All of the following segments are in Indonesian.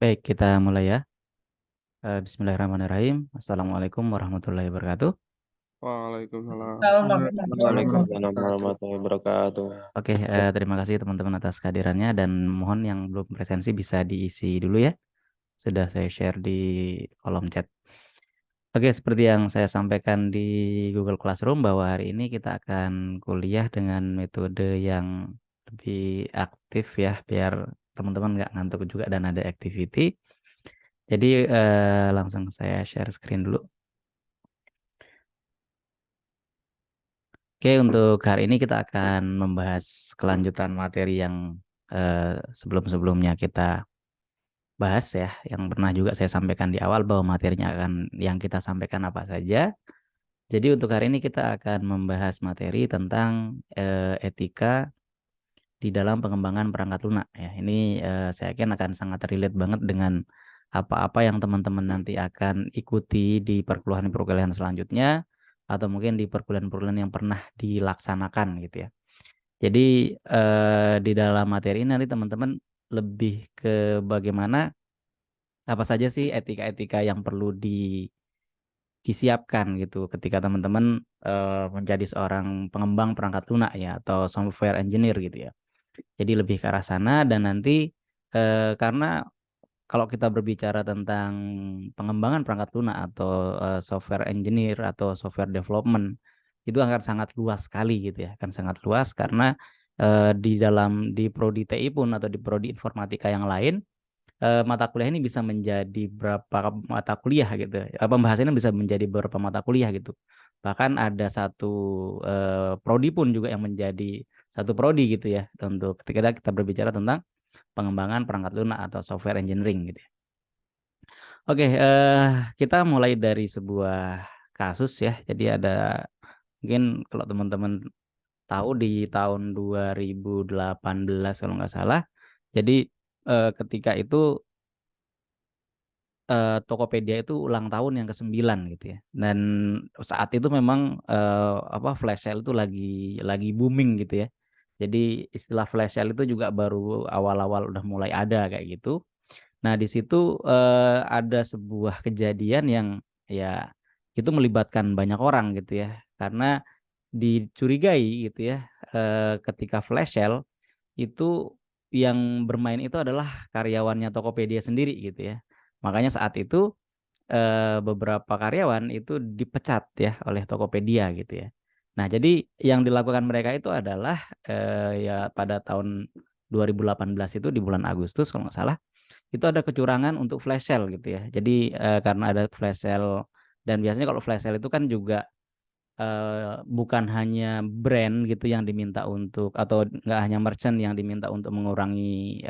Baik, kita mulai ya. Bismillahirrahmanirrahim. Assalamualaikum warahmatullahi wabarakatuh. Waalaikumsalam. Waalaikumsalam warahmatullahi wabarakatuh. Oke, terima kasih teman-teman atas kehadirannya dan mohon yang belum presensi bisa diisi dulu ya. Sudah saya share di kolom chat. Oke, seperti yang saya sampaikan di Google Classroom bahwa hari ini kita akan kuliah dengan metode yang lebih aktif ya, biar teman-teman nggak ngantuk juga dan ada activity. Jadi langsung saya share screen dulu. Oke, untuk hari ini kita akan membahas kelanjutan materi yang sebelum-sebelumnya kita bahas ya, yang pernah juga saya sampaikan di awal bahwa materinya akan yang kita sampaikan apa saja. Jadi untuk hari ini kita akan membahas materi tentang etika di dalam pengembangan perangkat lunak ya. Ini saya yakin akan sangat relate banget dengan apa-apa yang teman-teman nanti akan ikuti di perkuliahan-perkuliahan selanjutnya atau mungkin di perkuliahan-perkuliahan yang pernah dilaksanakan gitu ya. Jadi di dalam materi ini nanti teman-teman lebih ke bagaimana apa saja sih etika-etika yang perlu disiapkan gitu ketika teman-teman menjadi seorang pengembang perangkat lunak ya atau software engineer gitu ya. Jadi lebih ke arah sana dan nanti karena kalau kita berbicara tentang pengembangan perangkat lunak atau software engineer atau software development itu akan sangat luas sekali gitu ya, akan sangat luas karena di prodi TI pun atau di prodi informatika yang lain mata kuliah ini bisa menjadi berapa mata kuliah gitu. Pembahasannya bisa menjadi beberapa mata kuliah gitu. Bahkan ada satu prodi pun juga yang menjadi satu prodi gitu ya untuk ketika kita berbicara tentang pengembangan perangkat lunak atau software engineering gitu ya. Oke, kita mulai dari sebuah kasus ya. Jadi ada mungkin kalau teman-teman tahu di tahun 2018 kalau nggak salah. Jadi ketika itu Tokopedia itu ulang tahun yang ke-9 gitu ya. Dan saat itu memang flash sale itu lagi booming gitu ya. Jadi istilah flash sale itu juga baru awal-awal udah mulai ada kayak gitu. Nah, di situ ada sebuah kejadian yang ya itu melibatkan banyak orang gitu ya. Karena dicurigai gitu ya ketika flash sale itu yang bermain itu adalah karyawannya Tokopedia sendiri gitu ya. Makanya saat itu beberapa karyawan itu dipecat ya oleh Tokopedia gitu ya. Nah, jadi yang dilakukan mereka itu adalah ya pada tahun 2018 itu di bulan Agustus kalau nggak salah, itu ada kecurangan untuk flash sale gitu ya. Jadi karena ada flash sale dan biasanya kalau flash sale itu kan juga bukan hanya brand gitu yang diminta untuk atau nggak hanya merchant yang diminta untuk mengurangi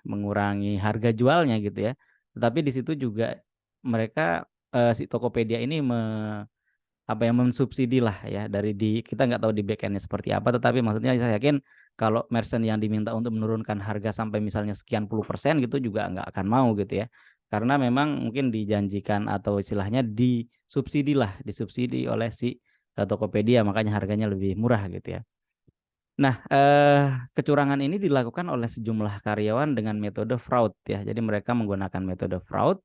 mengurangi harga jualnya gitu ya. Tetapi di situ juga mereka si Tokopedia ini mensubsidi lah ya dari kita nggak tahu di backendnya seperti apa, tetapi maksudnya saya yakin kalau merchant yang diminta untuk menurunkan harga sampai misalnya sekian puluh persen gitu juga nggak akan mau gitu ya. Karena memang mungkin dijanjikan atau istilahnya disubsidi oleh si Tokopedia, makanya harganya lebih murah gitu ya. Nah, kecurangan ini dilakukan oleh sejumlah karyawan dengan metode fraud ya. Jadi mereka menggunakan metode fraud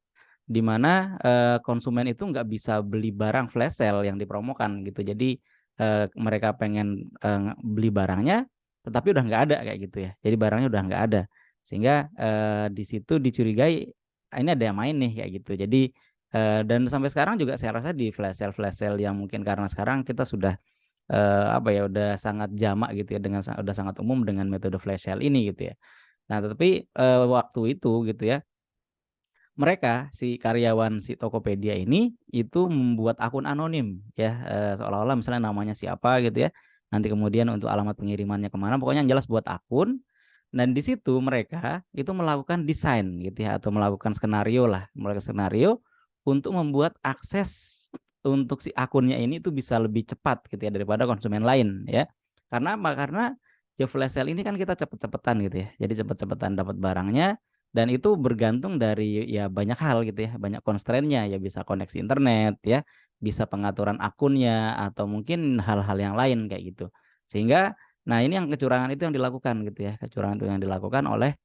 di mana konsumen itu nggak bisa beli barang flash sale yang dipromokan gitu. Jadi mereka pengen beli barangnya, tetapi udah nggak ada kayak gitu ya. Jadi barangnya udah nggak ada, sehingga di situ dicurigai ini ada yang main nih kayak gitu. Jadi dan sampai sekarang juga saya rasa di flash sale yang mungkin karena sekarang kita sudah udah sangat jamak gitu ya dengan udah sangat umum dengan metode flash sale ini gitu ya. Nah, tetapi waktu itu gitu ya, mereka si karyawan si Tokopedia ini itu membuat akun anonim ya, seolah-olah misalnya namanya siapa gitu ya. Nanti kemudian untuk alamat pengirimannya kemana, pokoknya yang jelas buat akun. Dan di situ mereka itu melakukan desain gitu ya atau melakukan skenario lah, melakukan skenario untuk membuat akses untuk si akunnya ini itu bisa lebih cepat gitu ya daripada konsumen lain ya. Karena apa? Karena ya flash sale ini kan kita cepet-cepetan gitu ya. Jadi cepet-cepetan dapat barangnya dan itu bergantung dari ya banyak hal gitu ya, banyak constraint-nya ya bisa koneksi internet ya, bisa pengaturan akunnya atau mungkin hal-hal yang lain kayak gitu. Sehingga nah ini yang kecurangan itu yang dilakukan gitu ya, kecurangan itu yang dilakukan oleh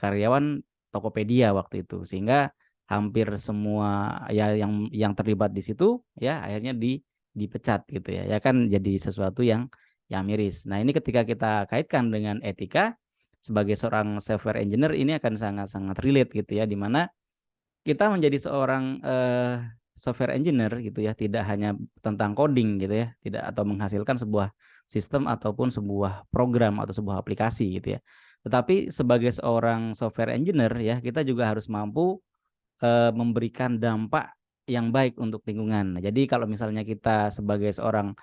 karyawan Tokopedia waktu itu, sehingga hampir semua ya yang terlibat di situ ya akhirnya dipecat gitu ya. Ya kan jadi sesuatu yang miris. Nah, ini ketika kita kaitkan dengan etika sebagai seorang software engineer ini akan sangat-sangat relate gitu ya, di mana kita menjadi seorang software engineer gitu ya, tidak hanya tentang coding gitu ya, tidak atau menghasilkan sebuah sistem ataupun sebuah program atau sebuah aplikasi gitu ya. Tetapi sebagai seorang software engineer ya, kita juga harus mampu memberikan dampak yang baik untuk lingkungan. Nah, jadi kalau misalnya kita sebagai seorang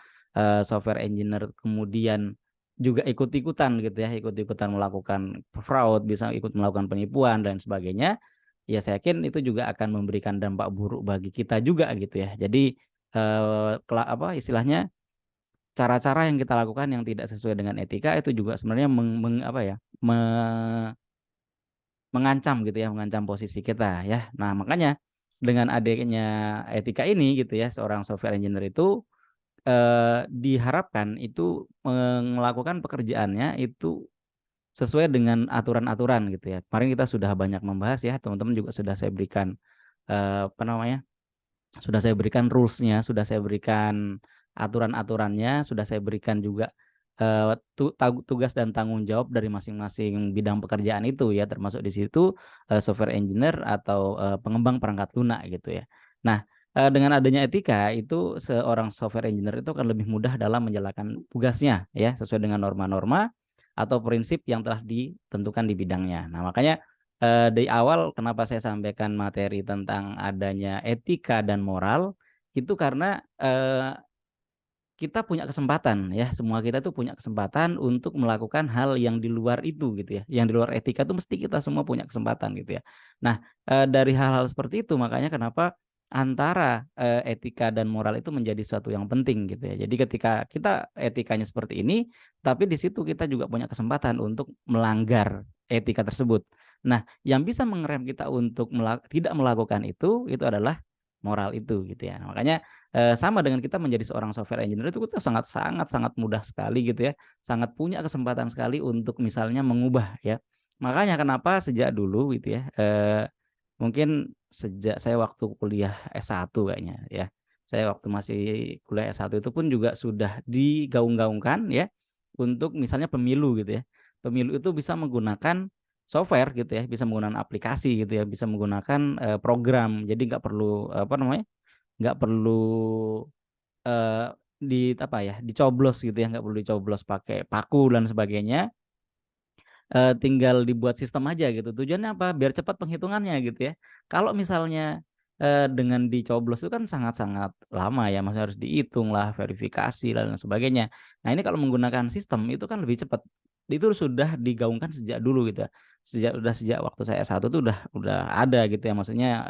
software engineer kemudian juga ikut-ikutan gitu ya, ikut-ikutan melakukan fraud, bisa ikut melakukan penipuan dan sebagainya, ya saya yakin itu juga akan memberikan dampak buruk bagi kita juga gitu ya. Jadi istilahnya cara-cara yang kita lakukan yang tidak sesuai dengan etika itu juga sebenarnya mengancam gitu ya, mengancam posisi kita ya. Nah, makanya dengan adanya etika ini gitu ya, seorang software engineer itu diharapkan itu melakukan pekerjaannya itu sesuai dengan aturan-aturan gitu ya. Kemarin kita sudah banyak membahas ya, teman-teman juga sudah saya berikan sudah saya berikan rules-nya, sudah saya berikan aturan-aturannya, sudah saya berikan juga tugas dan tanggung jawab dari masing-masing bidang pekerjaan itu ya, termasuk di situ software engineer atau pengembang perangkat lunak gitu ya. Nah, dengan adanya etika itu seorang software engineer itu akan lebih mudah dalam menjalankan tugasnya ya, sesuai dengan norma-norma atau prinsip yang telah ditentukan di bidangnya. Nah, makanya dari awal kenapa saya sampaikan materi tentang adanya etika dan moral, itu karena kita punya kesempatan ya, semua kita tuh punya kesempatan untuk melakukan hal yang di luar itu gitu ya, yang di luar etika tuh mesti kita semua punya kesempatan gitu ya. Nah, dari hal-hal seperti itu makanya kenapa antara etika dan moral itu menjadi suatu yang penting gitu ya. Jadi ketika kita etikanya seperti ini, tapi di situ kita juga punya kesempatan untuk melanggar etika tersebut. Nah, yang bisa mengerem kita untuk tidak melakukan itu adalah moral itu gitu ya. Nah, makanya sama dengan kita menjadi seorang software engineer itu kita sangat mudah sekali gitu ya, sangat punya kesempatan sekali untuk misalnya mengubah ya. Makanya kenapa sejak dulu gitu ya, mungkin sejak saya waktu kuliah S1 kayaknya ya, saya waktu masih kuliah S1 itu pun juga sudah digaung-gaungkan ya, untuk misalnya pemilu gitu ya. Pemilu itu bisa menggunakan software gitu ya, bisa menggunakan aplikasi gitu ya, bisa menggunakan program. Jadi nggak perlu nggak perlu dicoblos gitu ya, nggak perlu dicoblos pakai paku dan sebagainya, tinggal dibuat sistem aja gitu. Tujuannya apa? Biar cepat penghitungannya gitu ya. Kalau misalnya, dengan dicoblos itu kan sangat-sangat lama ya, maksudnya harus dihitung lah, verifikasi dan sebagainya. Nah, ini kalau menggunakan sistem itu kan lebih cepat. Itu sudah digaungkan sejak dulu gitu ya. Sejak waktu saya S1 tuh udah ada gitu ya, maksudnya,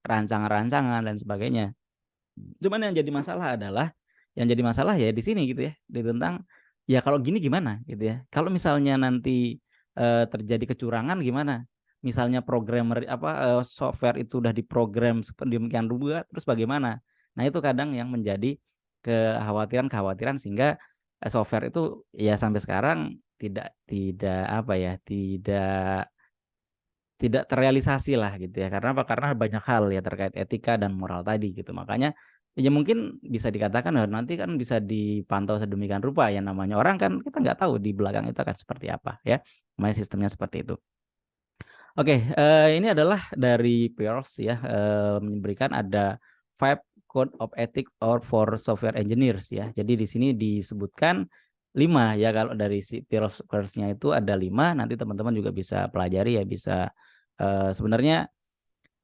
rancangan-rancangan dan sebagainya. Cuman yang jadi masalah ya di sini gitu ya, tentang ya kalau gini gimana gitu ya. Kalau misalnya nanti terjadi kecurangan gimana? Misalnya software itu udah diprogram sedemikian rupa terus bagaimana? Nah, itu kadang yang menjadi kekhawatiran sehingga software itu ya sampai sekarang tidak tidak apa ya, tidak tidak terrealisasi lah gitu ya. Karena apa? Karena banyak hal ya terkait etika dan moral tadi gitu. Makanya ya mungkin bisa dikatakan nanti kan bisa dipantau sedemikian rupa ya, namanya orang kan kita nggak tahu di belakang itu akan seperti apa ya. Namanya sistemnya seperti itu. Oke, ini adalah dari Pearls ya, memberikan ada 5 code of ethics or for software engineers ya. Jadi di sini disebutkan 5 ya, kalau dari si Pearls-nya itu ada 5, nanti teman-teman juga bisa pelajari ya, bisa sebenarnya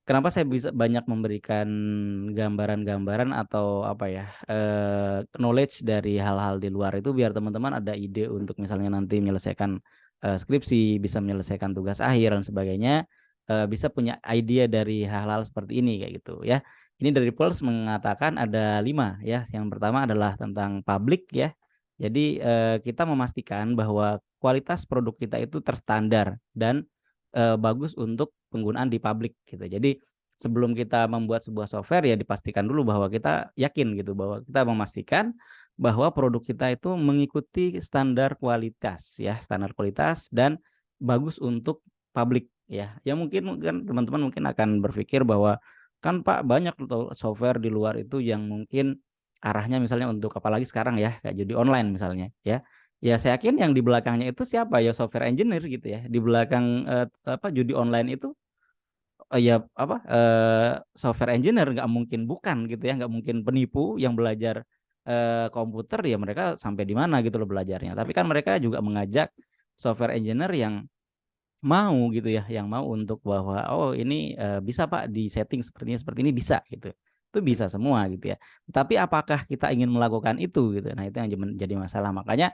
kenapa saya bisa banyak memberikan gambaran-gambaran atau knowledge dari hal-hal di luar itu biar teman-teman ada ide untuk misalnya nanti menyelesaikan skripsi, bisa menyelesaikan tugas akhir dan sebagainya, bisa punya ide dari hal-hal seperti ini kayak gitu ya. Ini dari Pulse mengatakan ada 5 ya. Yang pertama adalah tentang public ya. Jadi kita memastikan bahwa kualitas produk kita itu terstandar dan bagus untuk penggunaan di publik gitu. Jadi sebelum kita membuat sebuah software ya dipastikan dulu bahwa kita yakin gitu, bahwa kita memastikan bahwa produk kita itu mengikuti standar kualitas ya, standar kualitas dan bagus untuk publik ya. Ya mungkin teman-teman mungkin akan berpikir bahwa kan Pak banyak tuh software di luar itu yang mungkin arahnya misalnya untuk apalagi sekarang ya kayak judi online misalnya ya. Ya saya yakin yang di belakangnya itu siapa ya software engineer gitu ya. Di belakang judi online itu ya software engineer nggak mungkin bukan gitu ya, nggak mungkin penipu yang belajar komputer ya mereka sampai di mana gitu loh belajarnya. Tapi kan mereka juga mengajak software engineer yang mau gitu ya, yang mau untuk bahwa oh ini bisa Pak di setting seperti ini bisa gitu. Itu bisa semua gitu ya. Tapi apakah kita ingin melakukan itu gitu. Nah, itu yang jadi masalah. Makanya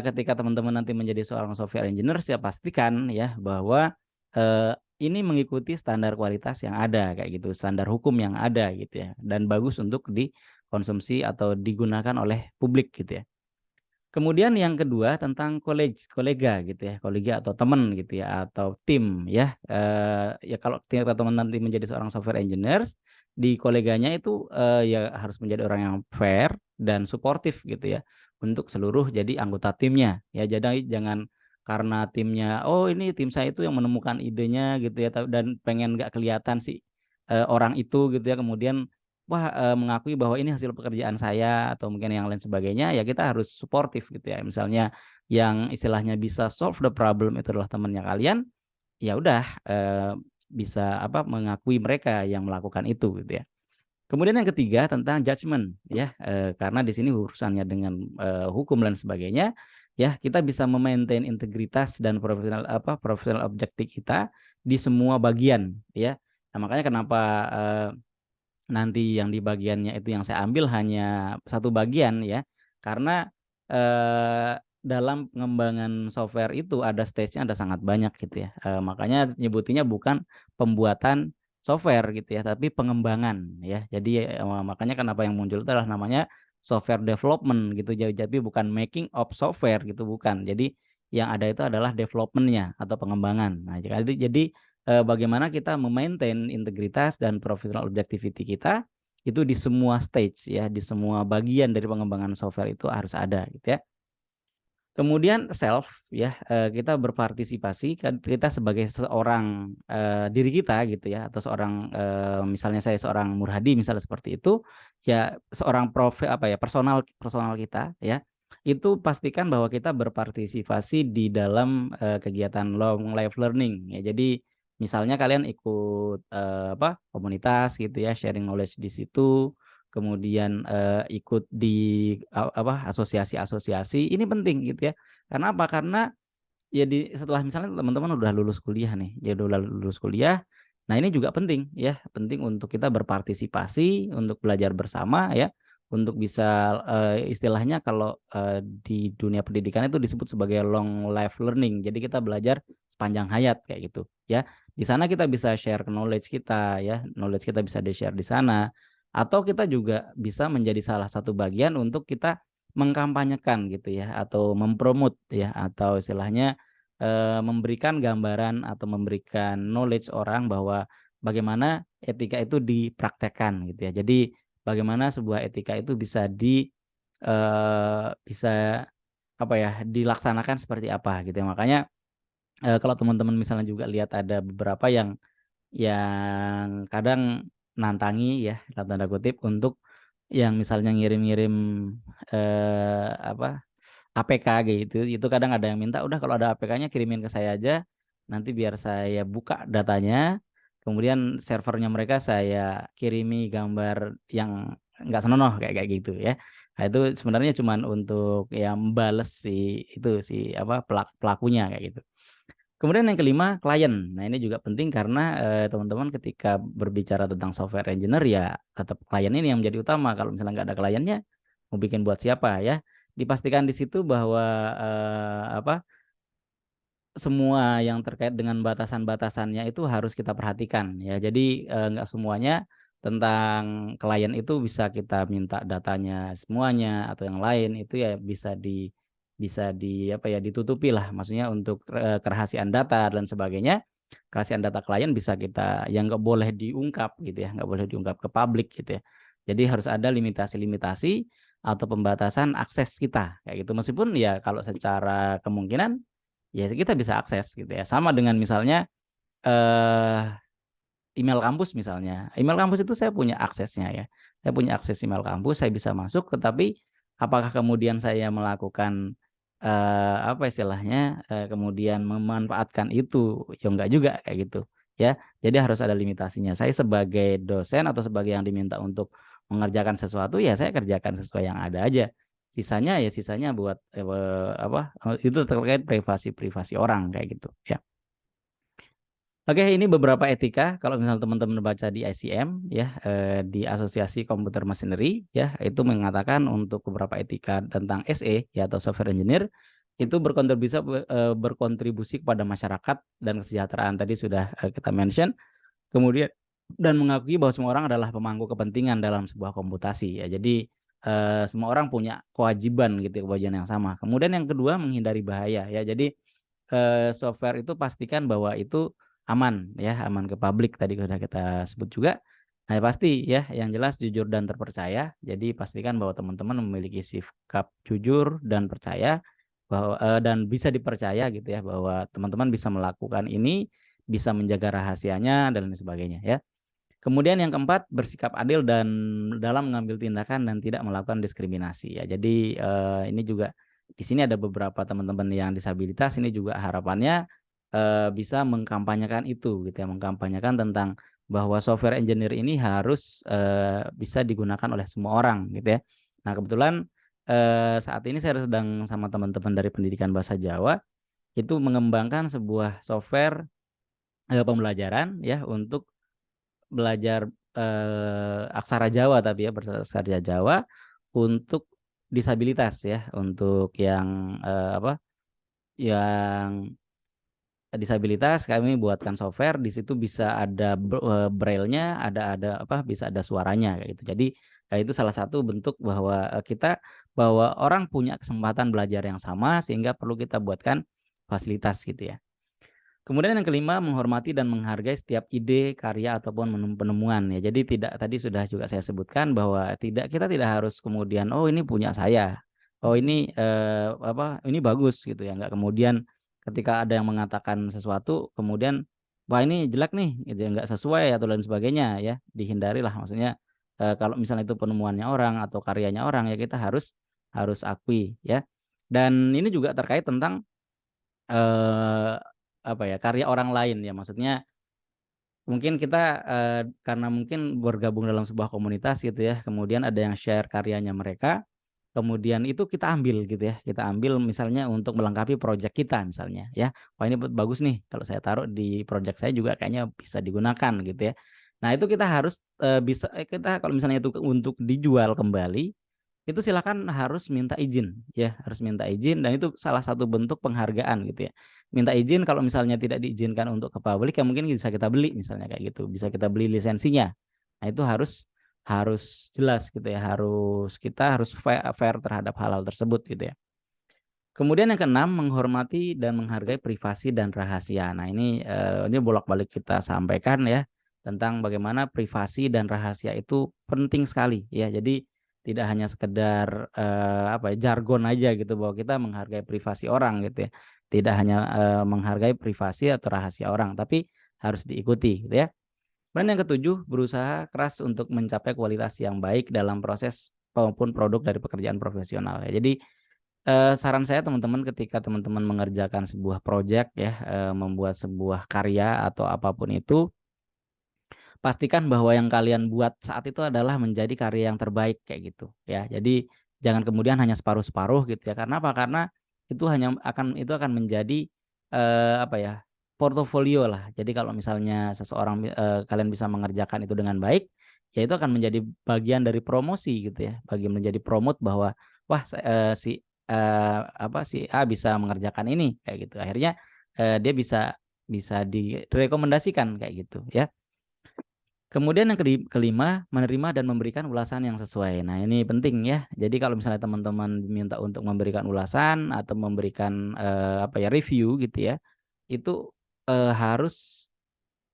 ketika teman-teman nanti menjadi seorang software engineer, saya pastikan ya bahwa ini mengikuti standar kualitas yang ada kayak gitu, standar hukum yang ada gitu ya, dan bagus untuk dikonsumsi atau digunakan oleh publik gitu ya. Kemudian yang kedua tentang kolega gitu ya, kolega atau teman gitu ya, atau tim ya. Ya kalau teman nanti menjadi seorang software engineers, di koleganya itu ya harus menjadi orang yang fair dan suportif gitu ya, untuk seluruh jadi anggota timnya. Ya jadi jangan karena timnya, oh ini tim saya itu yang menemukan idenya gitu ya, dan pengen nggak kelihatan si orang itu gitu ya, kemudian wah, mengakui bahwa ini hasil pekerjaan saya atau mungkin yang lain sebagainya, ya kita harus suportif gitu ya. Misalnya yang istilahnya bisa solve the problem itu adalah temannya kalian, ya udah bisa mengakui mereka yang melakukan itu gitu ya. Kemudian yang ketiga tentang judgement ya, karena di sini urusannya dengan hukum dan sebagainya, ya kita bisa memaintain integritas dan profesional objektif kita di semua bagian ya. Nah, makanya kenapa nanti yang di bagiannya itu yang saya ambil hanya satu bagian ya, karena dalam pengembangan software itu ada stage-nya ada sangat banyak gitu ya, makanya nyebutinya bukan pembuatan software gitu ya, tapi pengembangan ya. Jadi makanya kenapa yang muncul itu adalah namanya software development gitu, jadi bukan making of software gitu, bukan. Jadi yang ada itu adalah development-nya atau pengembangan. Nah, jadi bagaimana kita memaintain integritas dan professional objectivity kita itu di semua stage ya, di semua bagian dari pengembangan software itu harus ada gitu ya. Kemudian self ya, kita berpartisipasi kita sebagai seorang diri kita gitu ya, atau seorang misalnya saya seorang Murhadi misalnya seperti itu, ya seorang personal personal kita ya, itu pastikan bahwa kita berpartisipasi di dalam kegiatan long life learning ya. Jadi misalnya kalian ikut komunitas gitu ya, sharing knowledge di situ, kemudian ikut di asosiasi-asosiasi, ini penting gitu ya. Karena apa? Karena ya setelah misalnya teman-teman udah lulus kuliah nih, ya udah lulus kuliah. Nah, ini juga penting ya, penting untuk kita berpartisipasi, untuk belajar bersama ya, untuk bisa istilahnya kalau di dunia pendidikan itu disebut sebagai long life learning. Jadi kita belajar sepanjang hayat kayak gitu ya. Di sana kita bisa share knowledge kita ya, knowledge kita bisa di-share di sana. Atau kita juga bisa menjadi salah satu bagian untuk kita mengkampanyekan gitu ya, atau mempromot ya, atau istilahnya memberikan gambaran atau memberikan knowledge orang bahwa bagaimana etika itu dipraktekkan gitu ya. Jadi bagaimana sebuah etika itu bisa dilaksanakan seperti apa gitu ya. Makanya kalau teman-teman misalnya juga lihat ada beberapa yang kadang nantangi ya, dalam tanda kutip, untuk yang misalnya ngirim-ngirim APK gitu, itu kadang ada yang minta, "Udah kalau ada APK-nya kirimin ke saya aja, nanti biar saya buka datanya, kemudian servernya mereka saya kirimi gambar yang nggak senonoh," kayak kayak gitu ya. Nah, itu sebenarnya cuman untuk ya mbales si pelakunya kayak gitu. Kemudian yang kelima, klien. Nah, ini juga penting karena teman-teman ketika berbicara tentang software engineer ya tetap klien ini yang menjadi utama. Kalau misalnya nggak ada kliennya, mau bikin buat siapa ya? Dipastikan di situ bahwa semua yang terkait dengan batasan-batasannya itu harus kita perhatikan ya. Jadi nggak semuanya tentang klien itu bisa kita minta datanya semuanya, atau yang lain itu ya ditutupi lah, maksudnya untuk kerahasiaan data dan sebagainya. Kerahasiaan data klien bisa kita yang nggak boleh diungkap gitu ya, nggak boleh diungkap ke publik gitu ya. Jadi harus ada limitasi-limitasi atau pembatasan akses kita kayak gitu, meskipun ya kalau secara kemungkinan ya kita bisa akses gitu ya. Sama dengan misalnya email kampus misalnya. Email kampus itu saya punya aksesnya ya. Saya punya akses email kampus, saya bisa masuk, tetapi apakah kemudian saya melakukan apa istilahnya kemudian memanfaatkan itu? Ya enggak juga kayak gitu ya. Jadi harus ada limitasinya. Saya sebagai dosen atau sebagai yang diminta untuk mengerjakan sesuatu ya saya kerjakan sesuai yang ada aja. Sisanya buat itu terkait privasi orang kayak gitu ya. Oke, ini beberapa etika kalau misalnya teman-teman baca di ICM ya, di Asosiasi Komputer Machinery ya, itu mengatakan untuk beberapa etika tentang SE ya atau software engineer itu berkontribusi kepada masyarakat dan kesejahteraan tadi sudah kita mention. Kemudian dan mengakui bahwa semua orang adalah pemangku kepentingan dalam sebuah komputasi ya. Jadi semua orang punya kewajiban gitu, kewajiban yang sama. Kemudian yang kedua menghindari bahaya ya. Jadi software itu pastikan bahwa itu aman ya, aman ke publik tadi sudah kita sebut juga. Nah, pasti ya yang jelas jujur dan terpercaya. Jadi pastikan bahwa teman-teman memiliki sikap jujur dan percaya bahwa dan bisa dipercaya gitu ya bahwa teman-teman bisa melakukan ini, bisa menjaga rahasianya dan lain sebagainya ya. Kemudian yang keempat bersikap adil dan dalam mengambil tindakan dan tidak melakukan diskriminasi ya. Jadi ini juga di sini ada beberapa teman-teman yang disabilitas ini juga harapannya bisa mengkampanyekan itu gitu ya, mengkampanyekan tentang bahwa software engineer ini harus bisa digunakan oleh semua orang gitu ya. Nah, kebetulan saat ini saya sedang sama teman-teman dari Pendidikan Bahasa Jawa itu mengembangkan sebuah software pembelajaran ya untuk belajar aksara Jawa tapi ya aksara Jawa untuk disabilitas ya, untuk yang yang disabilitas kami buatkan software di situ bisa ada braille-nya, bisa ada suaranya kayak gitu. Jadi itu salah satu bentuk bahwa bahwa orang punya kesempatan belajar yang sama sehingga perlu kita buatkan fasilitas gitu ya. Kemudian yang kelima menghormati dan menghargai setiap ide, karya ataupun penemuan ya. Jadi tadi sudah juga saya sebutkan bahwa kita tidak harus kemudian oh ini punya saya. Oh ini ini bagus gitu ya. Enggak kemudian ketika ada yang mengatakan sesuatu kemudian wah ini jelek nih gitu ya, enggak sesuai atau lain sebagainya ya. Dihindarilah maksudnya kalau misalnya itu penemuannya orang atau karyanya orang ya kita harus akui ya. Dan ini juga terkait tentang karya orang lain ya, maksudnya mungkin kita karena mungkin bergabung dalam sebuah komunitas gitu ya, kemudian ada yang share karyanya mereka, kemudian itu kita ambil gitu ya, kita ambil misalnya untuk melengkapi project kita misalnya ya, wah ini bagus nih kalau saya taruh di project saya juga kayaknya bisa digunakan gitu ya. Nah itu kita harus kita kalau misalnya itu untuk dijual kembali itu silakan harus minta izin ya, harus minta izin dan itu salah satu bentuk penghargaan gitu ya. Minta izin kalau misalnya tidak diizinkan untuk ke publik ya mungkin bisa kita beli misalnya kayak gitu, bisa kita beli lisensinya. Nah itu harus jelas gitu ya, kita harus fair terhadap hal-hal tersebut gitu ya. Kemudian yang keenam menghormati dan menghargai privasi dan rahasia. Nah ini bolak-balik kita sampaikan ya tentang bagaimana privasi dan rahasia itu penting sekali ya. Jadi tidak hanya sekedar jargon aja gitu bahwa kita menghargai privasi orang gitu ya. Tidak hanya menghargai privasi atau rahasia orang, tapi harus diikuti gitu ya. Dan yang ketujuh berusaha keras untuk mencapai kualitas yang baik dalam proses maupun produk dari pekerjaan profesional ya. Jadi saran saya teman-teman ketika teman-teman mengerjakan sebuah project ya, membuat sebuah karya atau apapun itu pastikan bahwa yang kalian buat saat itu adalah menjadi karya yang terbaik kayak gitu ya. Jadi jangan kemudian hanya separuh-separuh gitu ya. Karena apa? Karena itu akan menjadi portofolio lah. Jadi kalau misalnya seseorang kalian bisa mengerjakan itu dengan baik, ya itu akan menjadi bagian dari promosi gitu ya. Bagian menjadi promote bahwa wah si A bisa mengerjakan ini kayak gitu. Akhirnya dia bisa direkomendasikan kayak gitu ya. Kemudian yang kelima, menerima dan memberikan ulasan yang sesuai. Nah, ini penting ya. Jadi kalau misalnya teman-teman diminta untuk memberikan ulasan atau memberikan review gitu ya, itu harus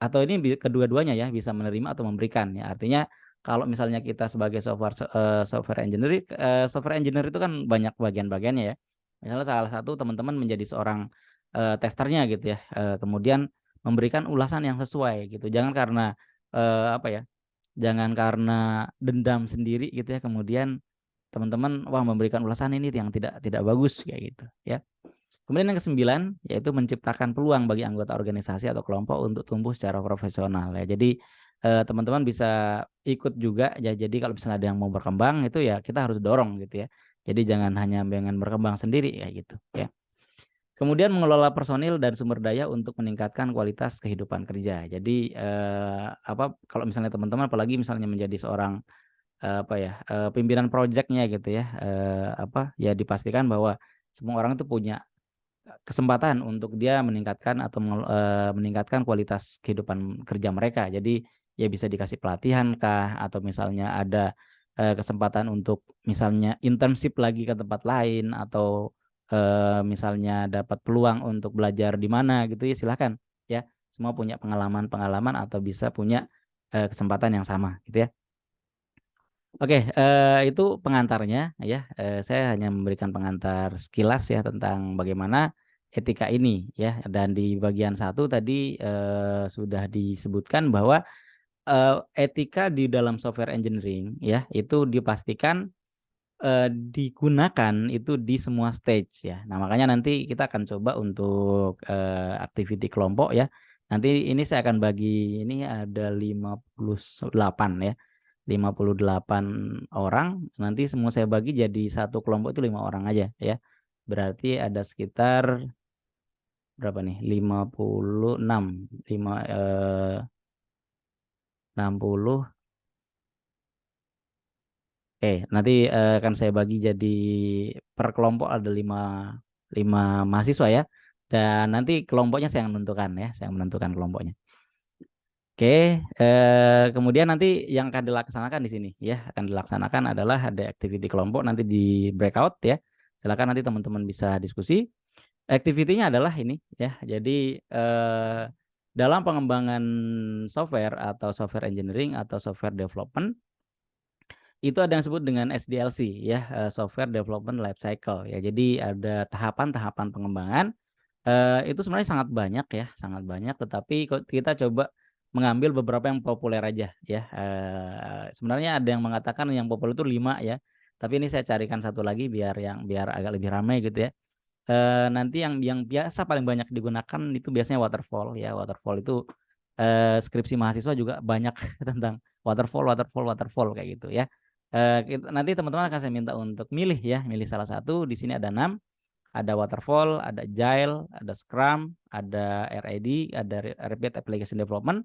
atau ini kedua-duanya ya bisa menerima atau memberikan ya. Artinya kalau misalnya kita sebagai software engineer itu kan banyak bagian-bagiannya ya. Misalnya salah satu teman-teman menjadi seorang testernya gitu ya. Kemudian memberikan ulasan yang sesuai gitu. Jangan karena jangan karena dendam sendiri gitu ya, kemudian teman-teman memberikan ulasan ini yang tidak bagus kayak gitu ya. Kemudian yang ke-9 yaitu menciptakan peluang bagi anggota organisasi atau kelompok untuk tumbuh secara profesional ya. Jadi teman-teman bisa ikut juga ya. Jadi kalau misalnya ada yang mau berkembang itu ya kita harus dorong gitu ya. Jadi jangan hanya pengen berkembang sendiri kayak gitu ya. Kemudian mengelola personil dan sumber daya untuk meningkatkan kualitas kehidupan kerja. Jadi kalau misalnya teman-teman apalagi misalnya menjadi seorang pimpinan proyeknya gitu ya, ya dipastikan bahwa semua orang itu punya kesempatan untuk dia meningkatkan atau meningkatkan kualitas kehidupan kerja mereka. Jadi ya bisa dikasih pelatihan kah, atau misalnya ada kesempatan untuk misalnya internship lagi ke tempat lain, atau misalnya dapat peluang untuk belajar di mana gitu ya, silakan ya. Semua punya pengalaman-pengalaman atau bisa punya kesempatan yang sama gitu ya. Oke, itu pengantarnya ya. Saya hanya memberikan pengantar sekilas ya tentang bagaimana etika ini ya. Dan di bagian 1 tadi sudah disebutkan bahwa etika di dalam software engineering ya itu dipastikan digunakan itu di semua stage ya. Nah, makanya nanti kita akan coba untuk activity kelompok ya. Nanti ini saya akan bagi, ini ada 58 ya. 58 orang, nanti semua saya bagi jadi satu kelompok itu 5 orang aja ya. Berarti ada sekitar berapa nih? 56, 60. Nanti akan saya bagi jadi per kelompok ada 5 mahasiswa ya. Dan nanti kelompoknya saya yang menentukan ya, saya yang menentukan kelompoknya. Oke, kemudian nanti yang akan dilaksanakan di sini ya, akan dilaksanakan adalah ada activity kelompok nanti di breakout ya. Silakan nanti teman-teman bisa diskusi. Activity-nya adalah ini ya. Jadi dalam pengembangan software atau software engineering atau software development itu ada yang disebut dengan SDLC ya, software development life cycle ya. Jadi ada tahapan-tahapan pengembangan. Itu sebenarnya sangat banyak ya, sangat banyak, tetapi kita coba mengambil beberapa yang populer aja ya. Sebenarnya ada yang mengatakan yang populer itu 5 ya, tapi ini saya carikan satu lagi biar agak lebih ramai gitu ya. Nanti yang biasa paling banyak digunakan itu biasanya waterfall ya. Waterfall itu skripsi mahasiswa juga banyak tentang waterfall kayak gitu ya. Nanti teman-teman akan saya minta untuk milih ya, milih salah satu. Di sini ada 6. Ada waterfall, ada agile, ada scrum, ada RAD, ada rapid application development,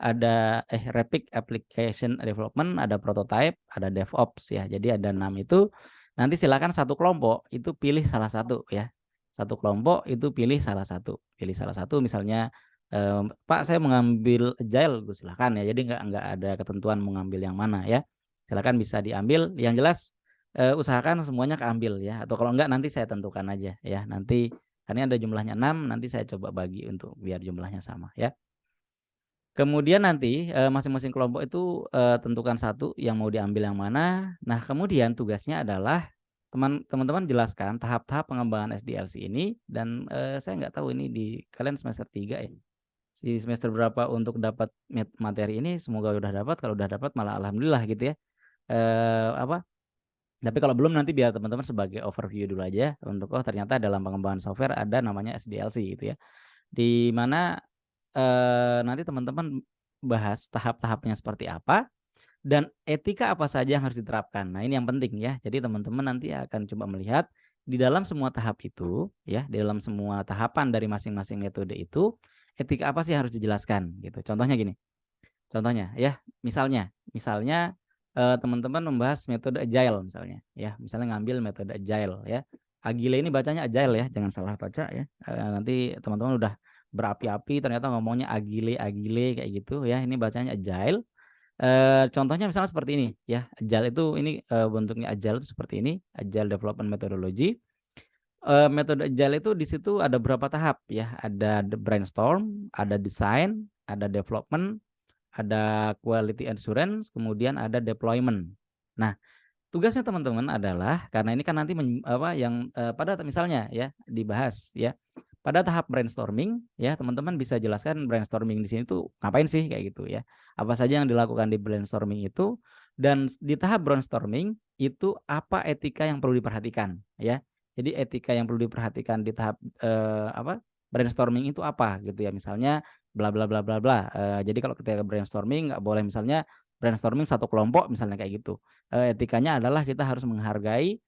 ada rapid application development, ada prototype, ada DevOps ya. Jadi ada 6 itu. Nanti silakan satu kelompok itu pilih salah satu ya. Satu kelompok itu pilih salah satu. Pilih salah satu misalnya Pak saya mengambil agile, silakan ya. Jadi nggak ada ketentuan mengambil yang mana ya. Silakan bisa diambil. Yang jelas usahakan semuanya keambil ya, atau kalau enggak nanti saya tentukan aja ya. Nanti karena ada jumlahnya 6, nanti saya coba bagi untuk biar jumlahnya sama ya. Kemudian nanti masing-masing kelompok itu tentukan satu yang mau diambil yang mana. Nah, kemudian tugasnya adalah teman-teman jelaskan tahap-tahap pengembangan SDLC ini. Dan saya nggak tahu ini di kalian semester 3 ya. Di semester berapa untuk dapat materi ini, semoga udah dapat. Kalau udah dapat malah alhamdulillah gitu ya. Tapi kalau belum nanti biar teman-teman sebagai overview dulu aja untuk ternyata dalam pengembangan software ada namanya SDLC gitu ya. Di mana nanti teman-teman bahas tahap-tahapnya seperti apa dan etika apa saja yang harus diterapkan. Nah, ini yang penting ya. Jadi teman-teman nanti akan coba melihat di dalam semua tahap itu ya, di dalam semua tahapan dari masing-masing metode itu etika apa sih yang harus dijelaskan gitu. Contohnya gini. Contohnya ya, misalnya teman-teman membahas metode agile misalnya ya. Misalnya ngambil metode agile ya. Agile ini bacanya agile ya, jangan salah baca ya. Nanti teman-teman udah berapi-api ternyata ngomongnya agile kayak gitu ya. Ini bacanya agile. Contohnya misalnya seperti ini ya. Agile itu ini bentuknya agile itu seperti ini, agile development methodology. Metode agile itu di situ ada berapa tahap ya. Ada brainstorm, ada design, ada development, ada quality assurance, kemudian ada deployment. Nah, tugasnya teman-teman adalah karena ini kan nanti pada misalnya ya dibahas ya. pada tahap brainstorming ya teman-teman bisa jelaskan brainstorming di sini tuh ngapain sih kayak gitu ya. Apa saja yang dilakukan di brainstorming itu, dan di tahap brainstorming itu apa etika yang perlu diperhatikan ya. Jadi etika yang perlu diperhatikan di tahap brainstorming itu apa gitu ya. Misalnya bla bla bla bla bla. Jadi kalau ketika brainstorming nggak boleh misalnya brainstorming satu kelompok misalnya kayak gitu. Etikanya adalah kita harus menghargai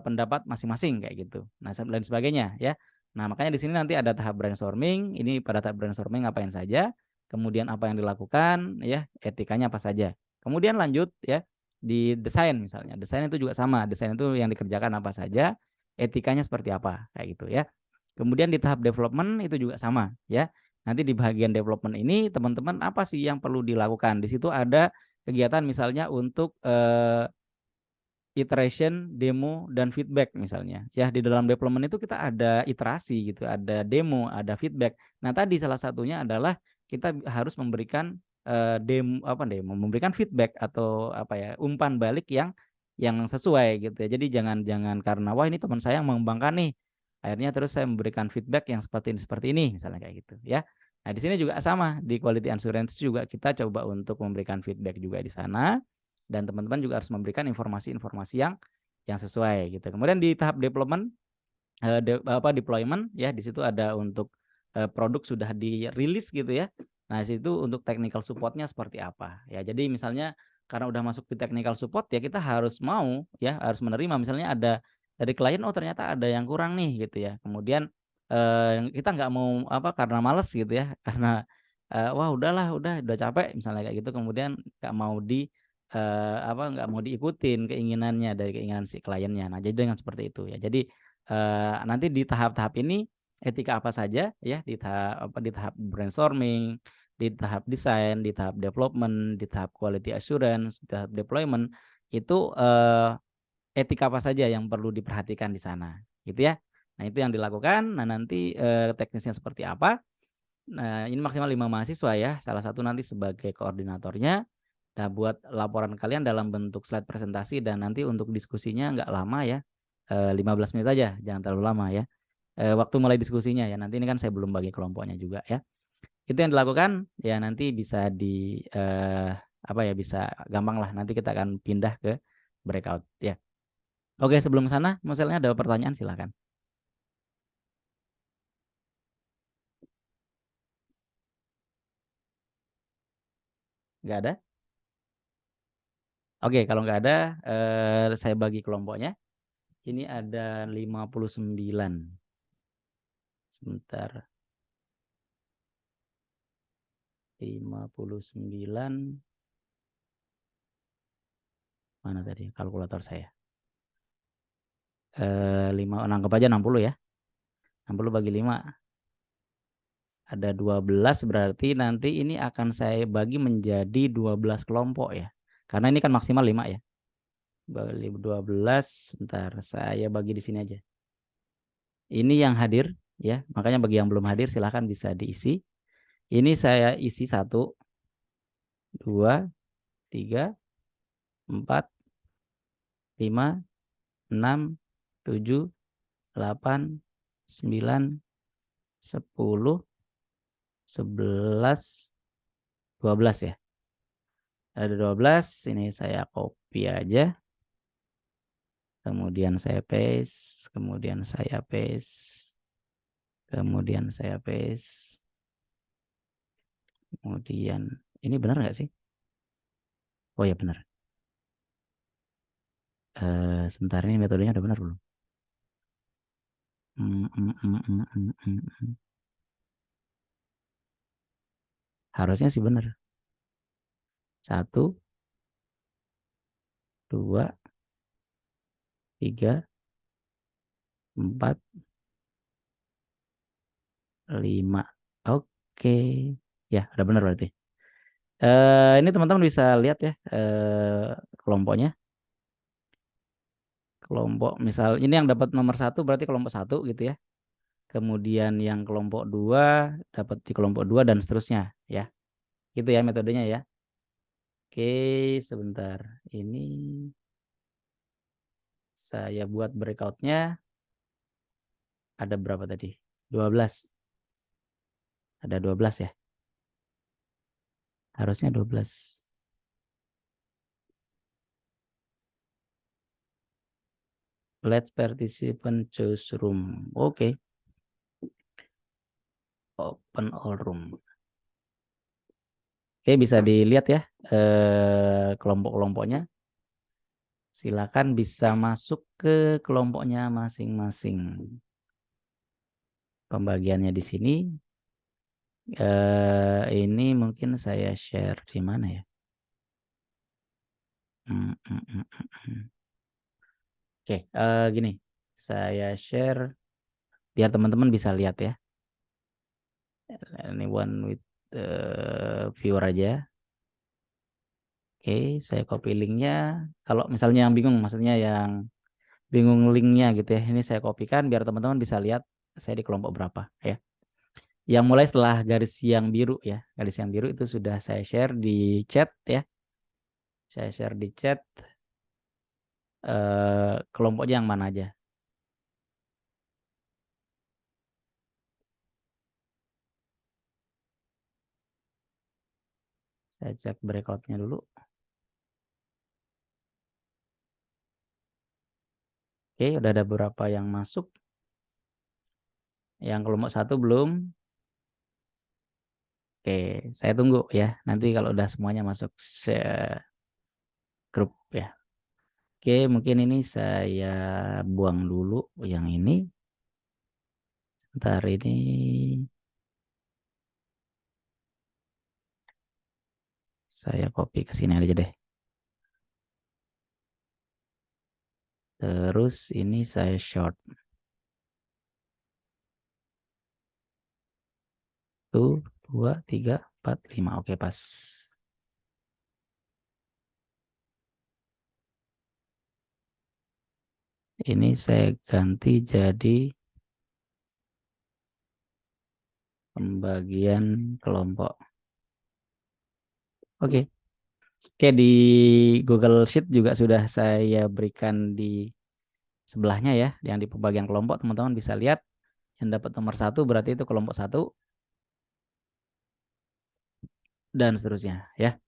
pendapat masing-masing kayak gitu. Nah, dan sebagainya ya. Nah, makanya di sini nanti ada tahap brainstorming. Ini pada tahap brainstorming ngapain saja, kemudian apa yang dilakukan, ya, etikanya apa saja. Kemudian lanjut ya di desain misalnya. Desain itu juga sama. Desain itu yang dikerjakan apa saja, etikanya seperti apa, kayak gitu ya. Kemudian di tahap development itu juga sama ya. Nanti di bagian development ini teman-teman apa sih yang perlu dilakukan? Di situ ada kegiatan misalnya untuk iteration, demo, dan feedback misalnya. Ya, di dalam development itu kita ada iterasi gitu, ada demo, ada feedback. Nah, tadi salah satunya adalah kita harus memberikan memberikan feedback atau umpan balik yang sesuai gitu ya. Jadi jangan karena wah ini teman saya yang mengembangkan nih. Akhirnya terus saya memberikan feedback yang seperti ini misalnya kayak gitu ya. Nah, di sini juga sama, di quality assurance juga kita coba untuk memberikan feedback juga di sana. Dan teman-teman juga harus memberikan informasi-informasi yang sesuai gitu. Kemudian di tahap development deployment ya, di situ ada untuk produk sudah dirilis gitu ya. Nah, di situ untuk technical support-nya seperti apa. Ya, jadi misalnya karena udah masuk di technical support ya kita harus mau ya, harus menerima misalnya ada dari klien ternyata ada yang kurang nih gitu ya. Kemudian kita nggak mau karena males gitu ya, karena wah udah capek misalnya kayak gitu, kemudian nggak mau nggak mau diikutin keinginannya dari keinginan si kliennya. Nah, jadi dengan seperti itu ya. Jadi nanti di tahap-tahap ini etika apa saja ya di tahap brainstorming, di tahap desain, di tahap development, di tahap quality assurance, di tahap deployment itu etika apa saja yang perlu diperhatikan di sana gitu ya. Nah, itu yang dilakukan. Nah, nanti teknisnya seperti apa? Nah, ini maksimal 5 mahasiswa ya. Salah satu nanti sebagai koordinatornya. Nah, buat laporan kalian dalam bentuk slide presentasi dan nanti untuk diskusinya nggak lama ya. 15 menit aja, jangan terlalu lama ya. Waktu mulai diskusinya ya. Nanti ini kan saya belum bagi kelompoknya juga ya. Itu yang dilakukan ya, nanti bisa bisa gampang lah, nanti kita akan pindah ke breakout ya. Oke, sebelum sana, misalnya ada pertanyaan silakan. Nggak ada? Oke, kalau nggak ada, saya bagi kelompoknya. Ini ada 59. Sebentar. 59. Mana tadi kalkulator saya? 5, anggap aja 60 ya. 60 bagi 5. Ada 12, berarti nanti ini akan saya bagi menjadi 12 kelompok ya. Karena ini kan maksimal 5 ya. Bagi 12, sebentar saya bagi di sini aja. Ini yang hadir ya, makanya bagi yang belum hadir silahkan bisa diisi. Ini saya isi 1, 2, 3, 4, 5, 6, 7, 8, 9, 10, 11, 12 ya. Ada 12, ini saya copy aja. Kemudian saya paste, kemudian saya paste, kemudian saya paste. Kemudian ini benar nggak sih? Oh ya benar. Sebentar, ini metodenya udah benar belum? Harusnya sih benar. 1, 2, 3, 4, 5. Oke. Ya, udah benar berarti. Ini teman-teman bisa lihat ya kelompoknya. Kelompok misal ini yang dapat nomor 1 berarti kelompok 1 gitu ya. Kemudian yang kelompok 2 dapat di kelompok 2 dan seterusnya ya. Gitu ya metodenya ya. Oke, sebentar. Ini saya buat breakout-nya. Ada berapa tadi? 12. Ada 12 ya? Harusnya 12. Let participant choose room. Oke. Open all room. Oke, bisa dilihat ya kelompok-kelompoknya. Silakan bisa masuk ke kelompoknya masing-masing. Pembagiannya di sini. Ini mungkin saya share di mana ya? Oke, gini. Saya share biar teman-teman bisa lihat ya. Ini one with viewer aja. Oke, saya copy linknya. Kalau misalnya yang bingung, maksudnya yang bingung linknya gitu ya, ini saya kopikan biar teman-teman bisa lihat saya di kelompok berapa ya. Yang mulai setelah garis yang biru ya, garis yang biru itu sudah saya share di chat ya. Saya share di chat kelompoknya yang mana aja. Saya cek breakoutnya dulu. Oke, udah ada beberapa yang masuk. Yang kelompok 1 belum. Oke, saya tunggu ya. Nanti kalau udah semuanya masuk grup ya. Oke, mungkin ini saya buang dulu yang ini. Sebentar ini. Saya copy ke sini aja deh. Terus ini saya short. Tuh, 2, 3, 4, 5. Oke, pas. Ini saya ganti jadi pembagian kelompok. Oke. Oke, di Google Sheet juga sudah saya berikan di sebelahnya ya, yang di pembagian kelompok. Teman-teman bisa lihat yang dapat nomor 1 berarti itu kelompok 1 dan seterusnya ya.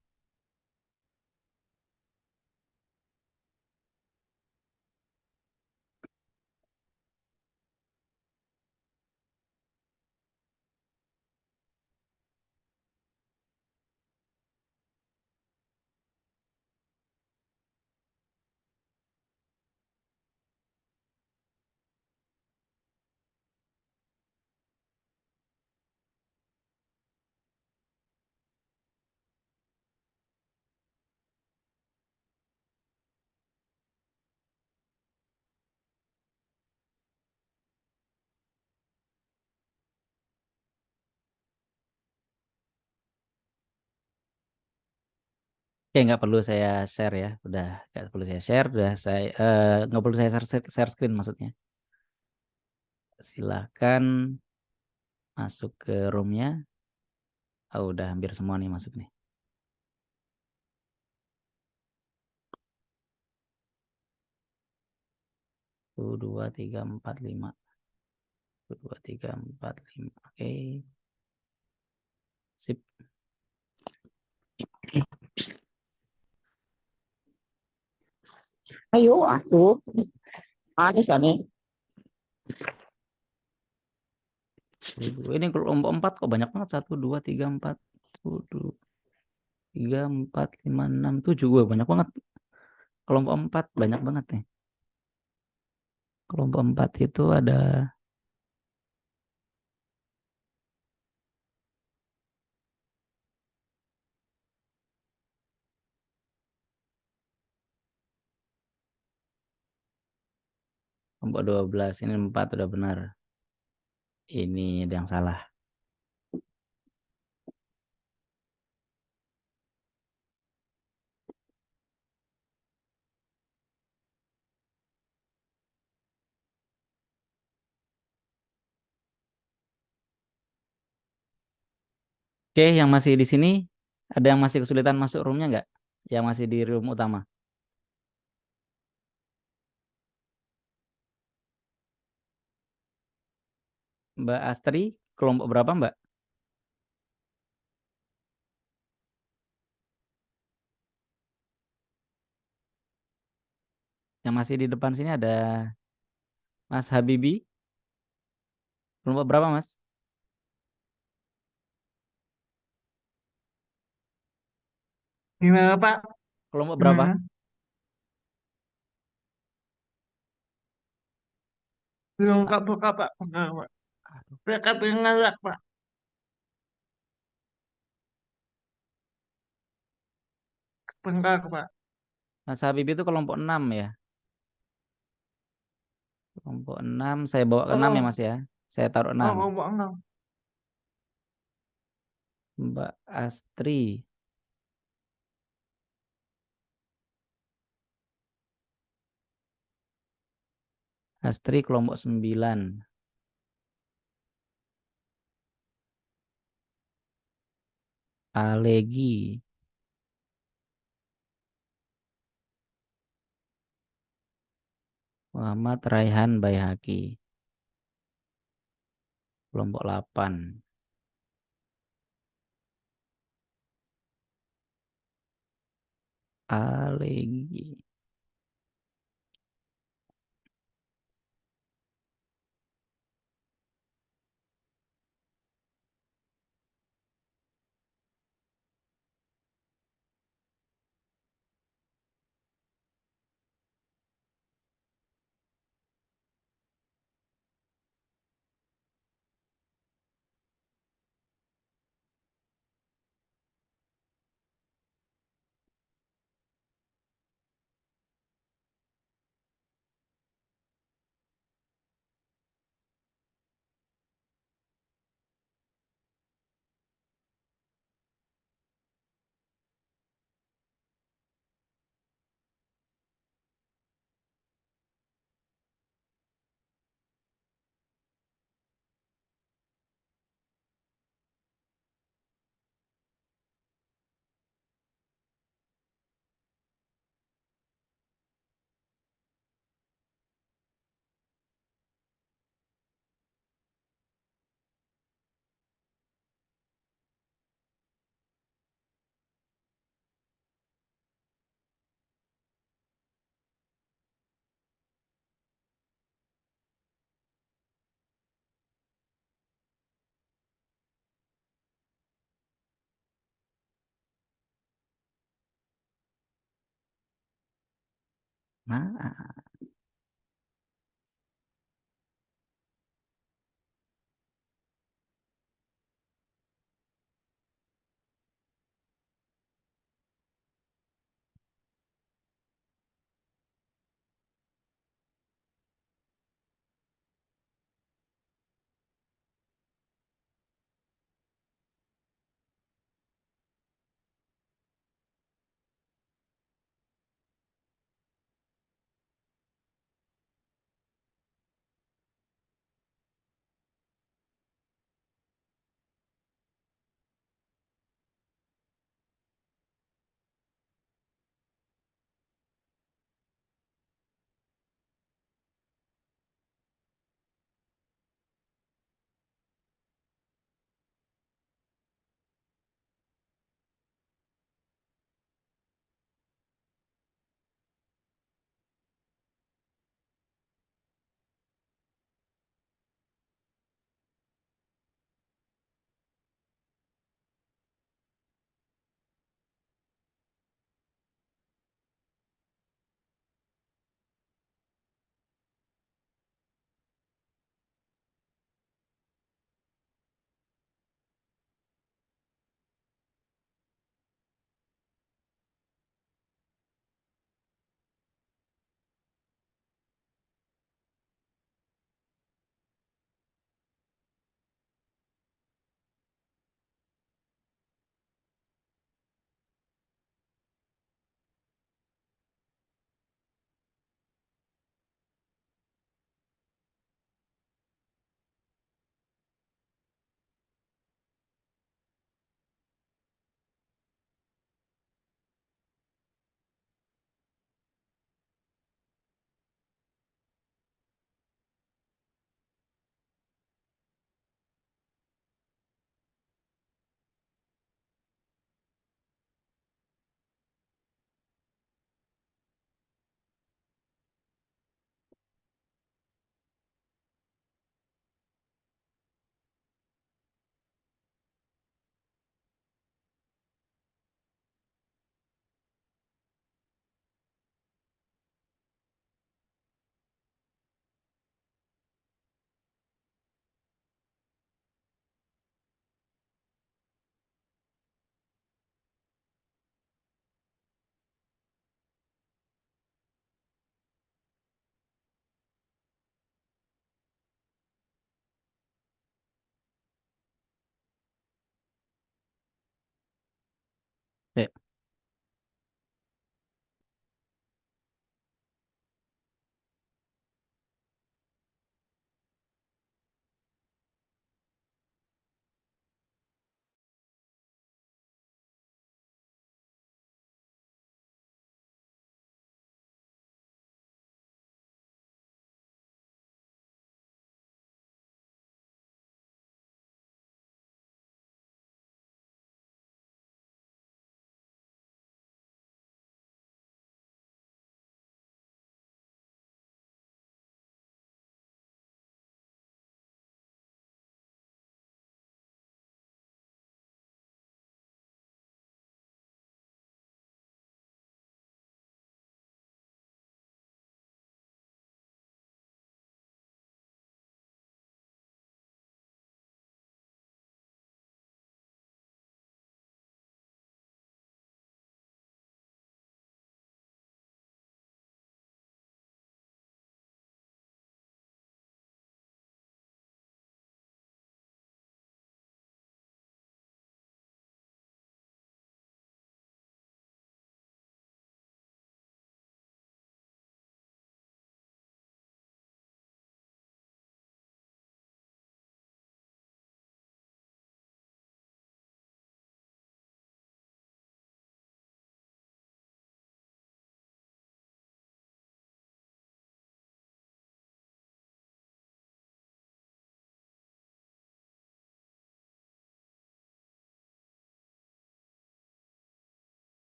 Oke, nggak perlu saya share ya, udah nggak perlu saya share, udah saya nggak perlu saya share screen maksudnya. Silahkan masuk ke roomnya. Oh, udah hampir semua nih masuk nih. 1, 2, 3, 4, 5. 1, 2, 3, 4, 5. Oke. Sip. Ayo atuh. Ada nih. Ini kelompok 4 kok banyak banget. 1, 2, 3, 4. 1, 2, 3, 4, 5, 6, 7. Wah, banyak banget. Kelompok 4 banyak banget nih. Kelompok 4 itu ada kelompok 12. Ini 4 udah benar. Ini ada yang salah. Oke, yang masih di sini ada yang masih kesulitan masuk roomnya nggak? Yang masih di room utama? Mbak Astri, kelompok berapa Mbak? Yang masih di depan sini ada Mas Habibi. Kelompok berapa Mas? Gimana Pak? Kelompok berapa? Gimana? Belum Kak buka Pak. Buka Pak. Mereka pengen ngelak Pak. Bentar Pak. Mas Habibi itu kelompok 6 ya. Kelompok 6, saya bawa ke 6 ya Oh, Mas ya. Saya taruh oh 6. kelompok 6. Mbak Astri. Astri kelompok 9. Alegi. Muhammad Raihan Baihaqi. Kelompok 8. Alegi. Nah,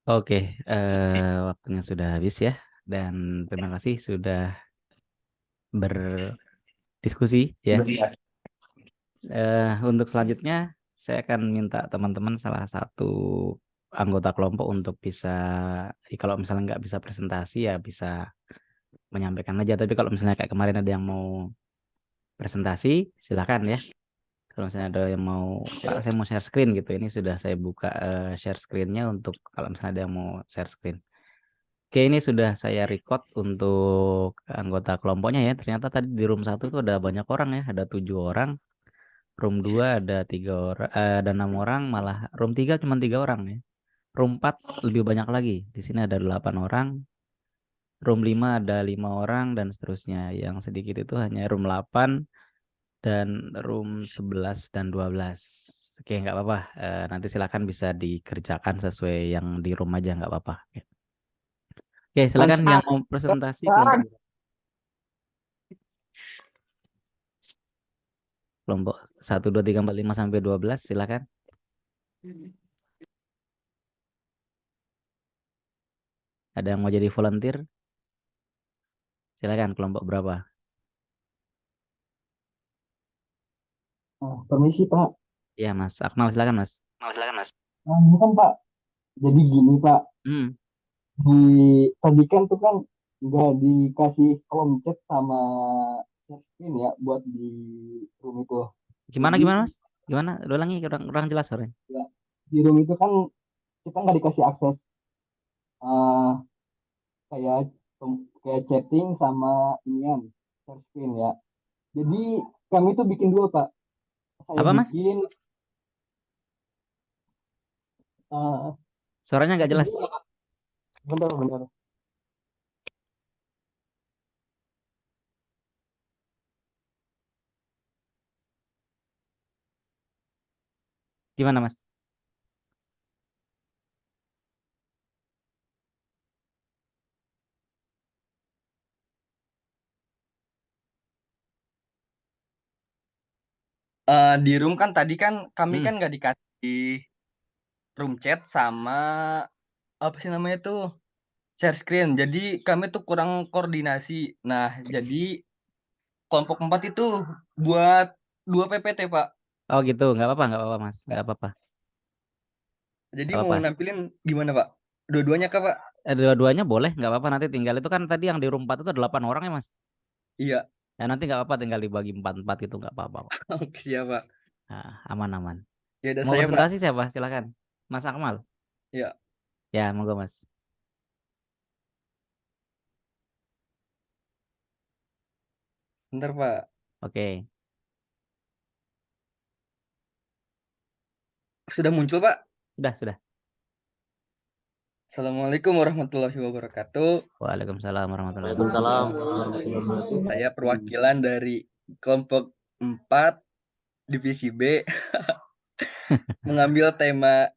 Oke, waktunya sudah habis ya. Dan terima kasih sudah berdiskusi ya. Untuk selanjutnya saya akan minta teman-teman salah satu anggota kelompok untuk bisa, kalau misalnya nggak bisa presentasi ya bisa menyampaikan aja. Tapi kalau misalnya kayak kemarin ada yang mau presentasi, silakan ya. Kalau misalnya ada yang mau, Pak, saya mau share screen gitu. Ini sudah saya buka share screen-nya untuk kalau misalnya ada yang mau share screen. Oke, ini sudah saya record untuk anggota kelompoknya ya. Ternyata tadi di room 1 tuh ada banyak orang ya, ada 7 orang. Room 2 ada 3 orang, ada 6 orang, malah room 3 cuma 3 orang ya. Room 4 lebih banyak lagi. Di sini ada 8 orang. Room 5 ada 5 orang dan seterusnya. Yang sedikit itu hanya room 8 dan room 11 dan 12. Oke, nggak apa-apa. Nanti silakan bisa dikerjakan sesuai yang di room aja, nggak apa-apa. Oke, silakan yang mau presentasi kelompok 1, 2, 3, 4, 5 sampai 12, silakan. Ada yang mau jadi volunteer? Silakan, kelompok berapa? Permisi Pak. Ya, Mas Akmal, silakan, Mas. Ini kan Pak, jadi gini Pak, Hmm. di tadi kan tuh kan nggak dikasih kolom chat sama share screen ya buat di room itu. Gimana, Jadi Mas? Gimana? Ulangi, kurang jelas suaranya. ya, di room itu kan kita nggak dikasih akses eh kayak kayak chatting sama inian share screen ya. Jadi kami tuh bikin dua Pak. Saya Apa, Mas? bikin eh Suaranya nggak bikin jelas. dua. Bentar, bentar. Gimana, Mas? Di room kan tadi kan kami Hmm. kan nggak dikasih room chat sama apa sih namanya tuh share screen. Jadi kami tuh kurang koordinasi. Nah, jadi kelompok 4 itu buat 2 PPT, Pak. Oh gitu, nggak apa-apa, Mas. Nggak apa-apa. Jadi Nggak mau apa-apa. nampilin gimana, Pak? Dua-duanya kah, Pak? Dua-duanya boleh, nggak apa-apa. Nanti tinggal itu kan tadi yang di room 4 itu ada 8 orang ya, Mas. Iya. Ya nanti nggak apa-apa, tinggal dibagi 4-4 itu nggak apa-apa, Pak. Oke, siap, Pak. Nah, aman-aman. Ya udah Mau saya, Pak. presentasi siapa? Silakan. Mas Akmal. Ya, Ya, monggo, Mas. bentar, Pak. Oke. Sudah muncul, Pak? Sudah. Assalamualaikum warahmatullahi wabarakatuh. Waalaikumsalam warahmatullahi Waalaikumsalam wabarakatuh. warahmatullahi wabarakatuh. Saya perwakilan dari kelompok 4 divisi B mengambil tema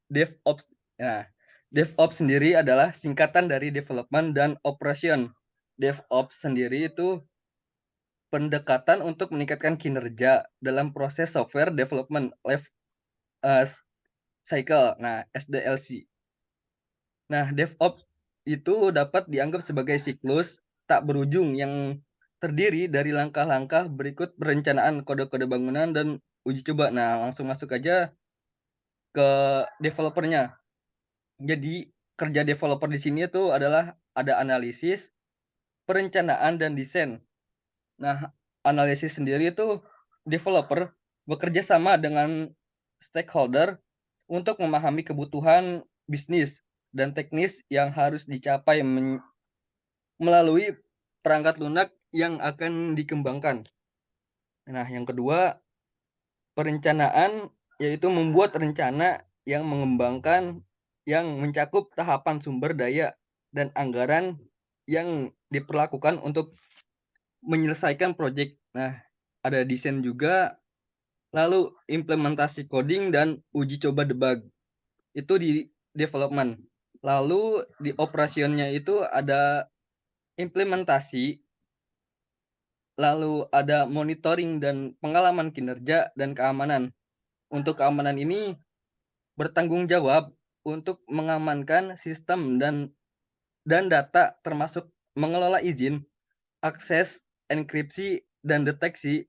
DevOps. Nah, DevOps sendiri adalah singkatan dari Development dan Operation. DevOps sendiri itu pendekatan untuk meningkatkan kinerja dalam proses software development life cycle. Nah, SDLC. Nah, DevOps itu dapat dianggap sebagai siklus tak berujung yang terdiri dari langkah-langkah berikut perencanaan kode-kode bangunan dan uji coba. Nah, langsung masuk aja ke developernya. Jadi kerja developer di sini itu adalah ada analisis, perencanaan, dan desain. Nah, analisis sendiri itu developer bekerja sama dengan stakeholder untuk memahami kebutuhan bisnis dan teknis yang harus dicapai melalui perangkat lunak yang akan dikembangkan. Nah, yang kedua, perencanaan yaitu membuat rencana yang mengembangkan yang mencakup tahapan sumber daya dan anggaran yang diperlakukan untuk menyelesaikan proyek. Nah, ada desain juga, lalu implementasi coding dan uji coba debug. Itu di development. Lalu di operasionnya itu ada implementasi, lalu ada monitoring dan pengalaman kinerja dan keamanan. Untuk keamanan ini bertanggung jawab untuk mengamankan sistem dan data termasuk mengelola izin, akses, enkripsi, dan deteksi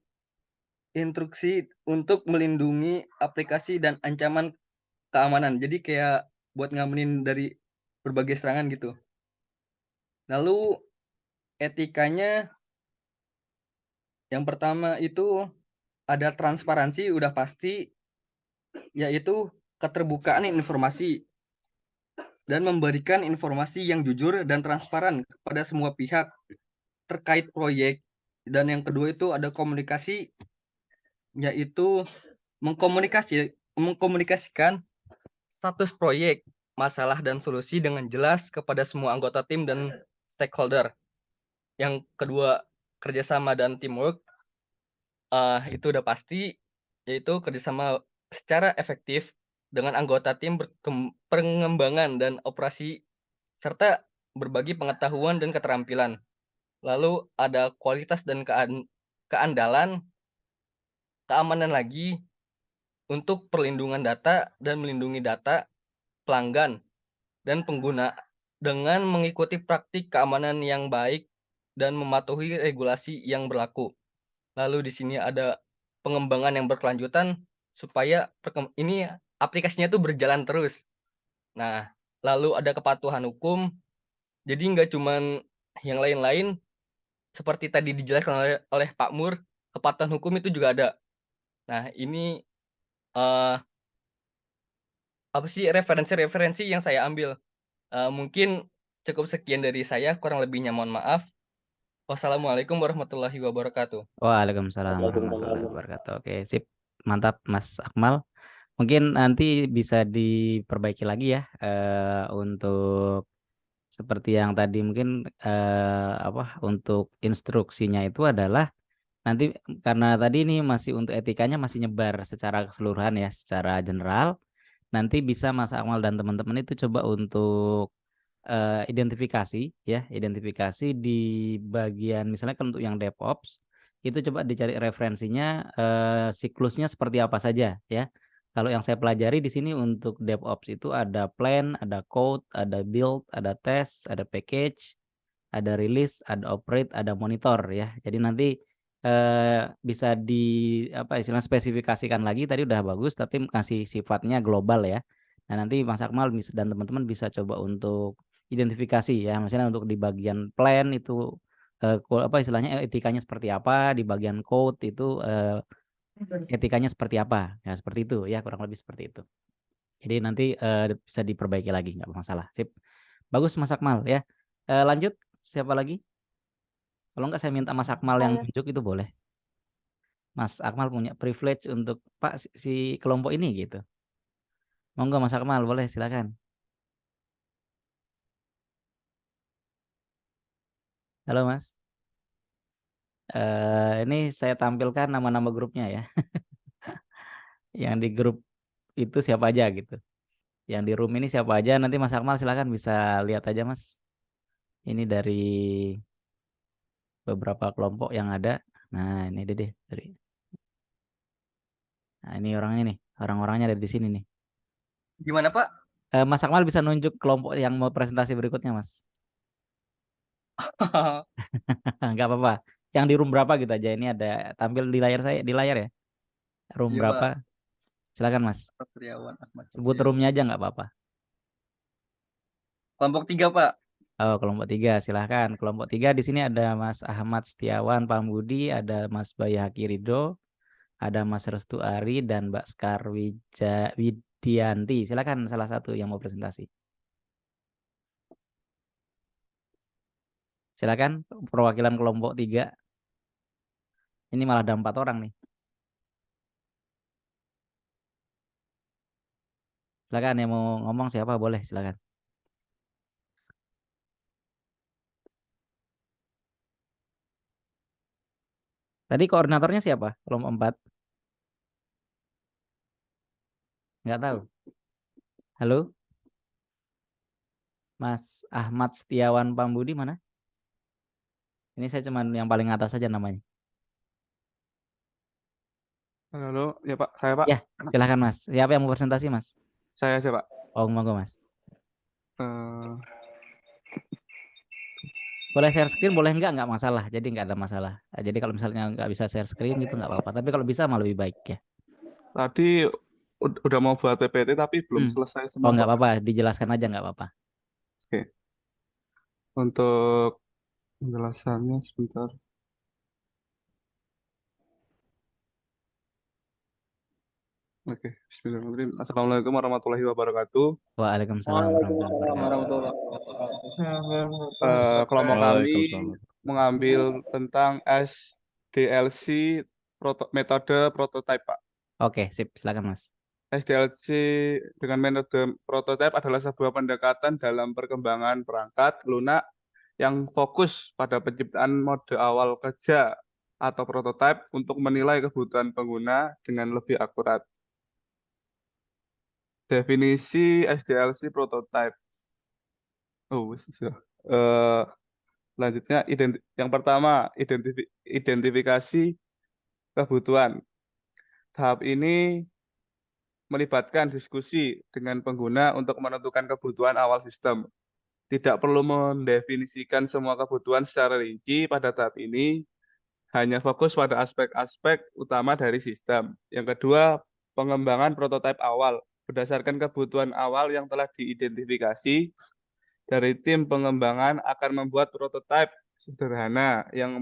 instruksi untuk melindungi aplikasi dan ancaman keamanan. Jadi kayak buat ngamenin dari berbagai serangan gitu. Lalu etikanya yang pertama itu ada transparansi udah pasti, yaitu keterbukaan informasi dan memberikan informasi yang jujur dan transparan kepada semua pihak terkait proyek. Dan yang kedua itu ada komunikasi, yaitu mengkomunikasikan status proyek, masalah dan solusi dengan jelas kepada semua anggota tim dan stakeholder. Yang kedua, kerjasama dan teamwork, itu udah pasti, yaitu kerjasama secara efektif dengan anggota tim pengembangan dan operasi, serta berbagi pengetahuan dan keterampilan. Lalu ada kualitas dan keandalan, keamanan lagi untuk perlindungan data dan melindungi data pelanggan dan pengguna dengan mengikuti praktik keamanan yang baik dan mematuhi regulasi yang berlaku. Lalu di sini ada pengembangan yang berkelanjutan supaya ini aplikasinya tuh berjalan terus. Nah, lalu ada kepatuhan hukum. Jadi nggak cuman yang lain-lain seperti tadi dijelaskan oleh Pak Mur, kepatuhan hukum itu juga ada. Nah, ini apa sih referensi-referensi yang saya ambil. Mungkin cukup sekian dari saya, kurang lebihnya mohon maaf. Wassalamualaikum warahmatullahi wabarakatuh. Waalaikumsalam warahmatullahi wabarakatuh. Oke, sip. Mantap Mas Akmal. Mungkin nanti bisa diperbaiki lagi ya untuk seperti yang tadi mungkin untuk instruksinya itu adalah nanti karena tadi ini masih untuk etikanya masih nyebar secara keseluruhan ya, secara general. Nanti bisa Mas Akmal dan teman-teman itu coba untuk identifikasi di bagian misalnya kan untuk yang DevOps itu coba dicari referensinya siklusnya seperti apa saja ya. Kalau yang saya pelajari di sini untuk DevOps itu ada plan, ada code, ada build, ada test, ada package, ada release, ada operate, ada monitor ya. Jadi nanti bisa istilahnya spesifikasikan lagi tadi udah bagus tapi kasih sifatnya global ya. Nah, nanti Mas Akmal dan teman-teman bisa coba untuk identifikasi ya, misalnya untuk di bagian plan itu istilahnya etikanya seperti apa, di bagian code itu etikanya seperti apa. Ya, seperti itu ya, kurang lebih seperti itu. Jadi nanti bisa diperbaiki lagi, nggak masalah. Sip. Bagus Mas Akmal ya. Lanjut, siapa lagi? Kalau nggak saya minta Mas Akmal yang tunjuk itu boleh. Mas Akmal punya privilege untuk Pak si kelompok ini gitu. Monggo Mas Akmal, boleh silakan. Halo Mas. Ini saya tampilkan nama-nama grupnya ya. Yang di grup itu siapa aja gitu. Yang di room ini siapa aja, nanti Mas Akmal silakan bisa lihat aja Mas. Ini dari beberapa kelompok yang ada. Nah, ini deh dari. Nah, ini orangnya nih, orang-orangnya ada di sini nih. Gimana Pak? Mas Akmal bisa nunjuk kelompok yang mau presentasi berikutnya Mas. Nggak apa-apa. Yang di room berapa gitu aja. Ini ada tampil di layar saya, di layar ya. Room Iya, berapa? Pak. Silakan Mas. Satriawan Ahmad Sebut Satriawan. roomnya aja nggak apa-apa. Kelompok 3 Pak. Oh, kelompok 3 silahkan. Kelompok 3 di sini ada Mas Ahmad Setiawan Pambudi, ada Mas Bayhaki Ridho, ada Mas Restu Ari dan Mbak Skar Widianti. Silakan salah satu yang mau presentasi. Silakan perwakilan kelompok 3. Ini malah ada 4 orang nih. Silakan yang mau ngomong siapa boleh silakan. Tadi koordinatornya siapa? Kelompok 4. Nggak tahu. Halo? Mas Ahmad Setiawan Pambudi mana? Ini saya cuman yang paling atas saja namanya. Halo, ya Pak, saya Pak. Ya, silakan Mas. Siapa yang mau presentasi Mas? Saya aja Pak. Oh, monggo Mas. Eh, Boleh share screen, boleh nggak masalah. Jadi nggak ada masalah. Jadi kalau misalnya nggak bisa share screen gitu nggak apa-apa. Tapi kalau bisa malah lebih baik ya. tadi udah mau buat PPT tapi belum Hmm. selesai Oh semua, nggak Pak. apa-apa, dijelaskan aja nggak apa-apa. Oke. Untuk penjelasannya sebentar. Oke, Bismillahirrahmanirrahim. Assalamualaikum warahmatullahi wabarakatuh. Waalaikumsalam warahmatullahi Waalaikumsalam wabarakatuh. warahmatullahi wabarakatuh. Kelompok kami Waalaikumsalam. mengambil tentang SDLC metode prototype, Pak. Oke, sip, silakan Mas. SDLC dengan metode prototype adalah sebuah pendekatan dalam perkembangan perangkat lunak yang fokus pada penciptaan mode awal kerja atau prototype untuk menilai kebutuhan pengguna dengan lebih akurat. Definisi SDLC prototype. Oh, sudah. Selanjutnya, yang pertama, identifikasi kebutuhan. Tahap ini melibatkan diskusi dengan pengguna untuk menentukan kebutuhan awal sistem. Tidak perlu mendefinisikan semua kebutuhan secara rinci pada tahap ini, hanya fokus pada aspek-aspek utama dari sistem. Yang kedua, pengembangan prototipe awal. Berdasarkan kebutuhan awal yang telah diidentifikasi, dari tim pengembangan akan membuat prototipe sederhana yang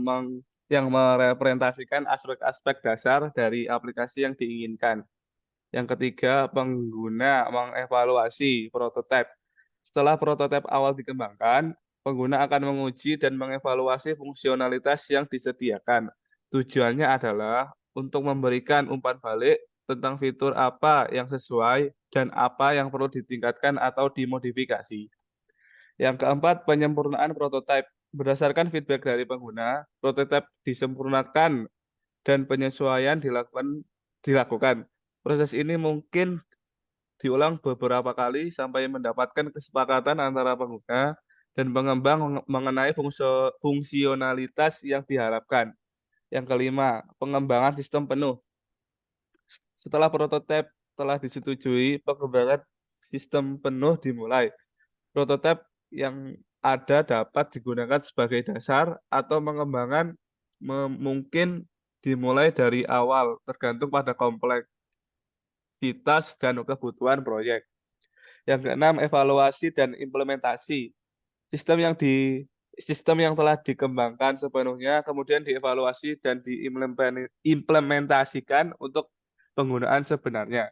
merepresentasikan aspek-aspek dasar dari aplikasi yang diinginkan. Yang ketiga, pengguna mengevaluasi prototipe. Setelah prototipe awal dikembangkan, pengguna akan menguji dan mengevaluasi fungsionalitas yang disediakan. Tujuannya adalah untuk memberikan umpan balik tentang fitur apa yang sesuai dan apa yang perlu ditingkatkan atau dimodifikasi. Yang keempat, penyempurnaan prototipe. Berdasarkan feedback dari pengguna, prototipe disempurnakan dan penyesuaian dilakukan. Proses ini mungkin diulang beberapa kali sampai mendapatkan kesepakatan antara pengguna dan pengembang mengenai fungsionalitas yang diharapkan. Yang kelima, pengembangan sistem penuh. Setelah prototipe telah disetujui, pengembangan sistem penuh dimulai. Prototipe yang ada dapat digunakan sebagai dasar atau pengembangan mungkin dimulai dari awal, tergantung pada kompleksitas dan kebutuhan proyek. Yang keenam, evaluasi dan implementasi. Sistem yang telah dikembangkan sepenuhnya kemudian dievaluasi dan diimplementasikan untuk penggunaan sebenarnya.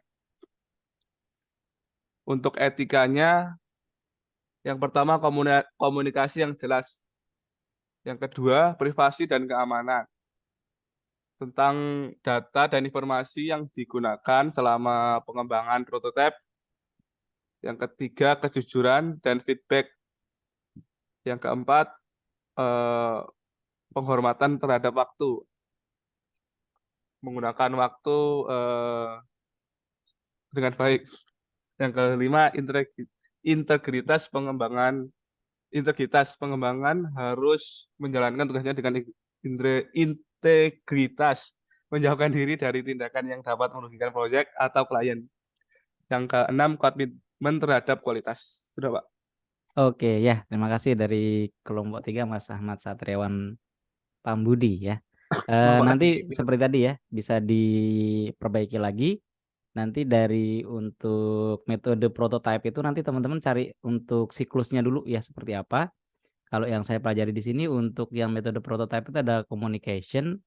Untuk etikanya, yang pertama komunikasi yang jelas. Yang kedua, privasi dan keamanan. Tentang data dan informasi yang digunakan selama pengembangan prototipe. Yang ketiga, kejujuran dan feedback. Yang keempat, penghormatan terhadap waktu. Menggunakan waktu dengan baik. Yang kelima, integritas pengembangan harus menjalankan tugasnya dengan integritas, menjauhkan diri dari tindakan yang dapat merugikan proyek atau klien. Yang keenam, komitmen terhadap kualitas. Sudah, Pak. Oke ya, terima kasih dari kelompok 3 Mas Ahmad Satriawan Pambudi ya. Nanti seperti tadi ya, bisa diperbaiki lagi. Nanti dari untuk metode prototype itu nanti teman-teman cari untuk siklusnya dulu ya seperti apa. Kalau yang saya pelajari di sini untuk yang metode prototype itu ada communication,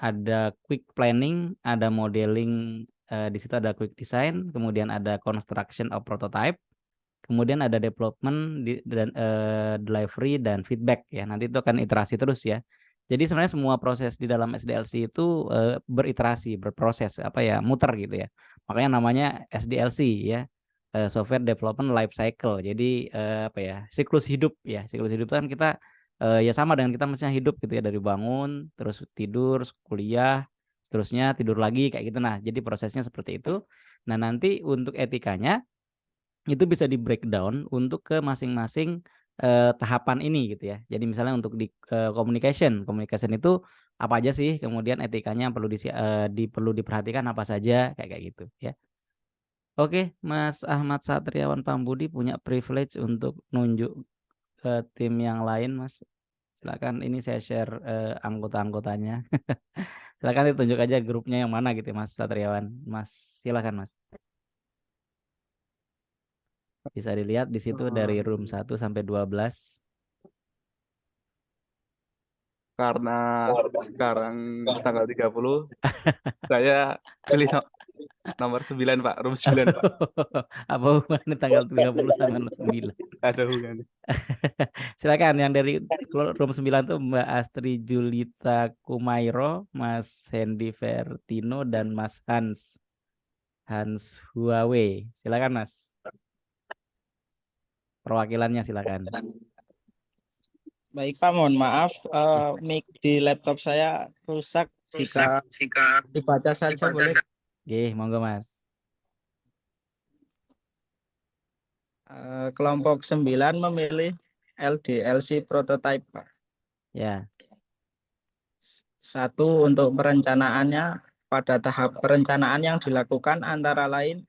ada quick planning, ada modeling, di situ ada quick design, kemudian ada construction of prototype, kemudian ada development dan delivery dan feedback ya. Nanti itu akan iterasi terus ya. Jadi sebenarnya semua proses di dalam SDLC itu beriterasi, berproses muter gitu ya. Makanya namanya SDLC ya. Software Development Life Cycle. Jadi siklus hidup ya. Siklus hidup itu kan kita ya sama dengan kita maksudnya hidup gitu ya, dari bangun, terus tidur, kuliah, seterusnya tidur lagi kayak gitu. Nah, jadi prosesnya seperti itu. Nah, nanti untuk etikanya itu bisa di breakdown untuk ke masing-masing tahapan ini gitu ya. Jadi misalnya untuk di communication itu apa aja sih, kemudian etikanya perlu perlu diperhatikan apa saja kayak gitu ya. Oke, Mas Ahmad Satriawan Pambudi punya privilege untuk nunjuk ke tim yang lain, Mas. Silakan, ini saya share anggota-anggotanya. Silakan ditunjuk aja grupnya yang mana gitu, Mas Satriawan. Mas, silakan, Mas. Bisa dilihat di situ dari room 1 sampai 12. Karena sekarang tanggal 30, saya pilih nomor 9, Pak. Room 9, Pak. Apa hubungannya tanggal 30 sama 9? Ada hubungannya. Silakan yang dari room 9 tuh Mbak Astri Julita Kumairo, Mas Hendy Vertino, dan Mas Hans Huawei. Silakan, Mas. Perwakilannya silakan. Baik Pak, mohon maaf, mic di laptop saya rusak. Jika dibaca saja boleh. Oke, monggo Mas. Kelompok 9 memilih LDLC prototype, Pak. Ya, 1 untuk perencanaannya, pada tahap perencanaan yang dilakukan antara lain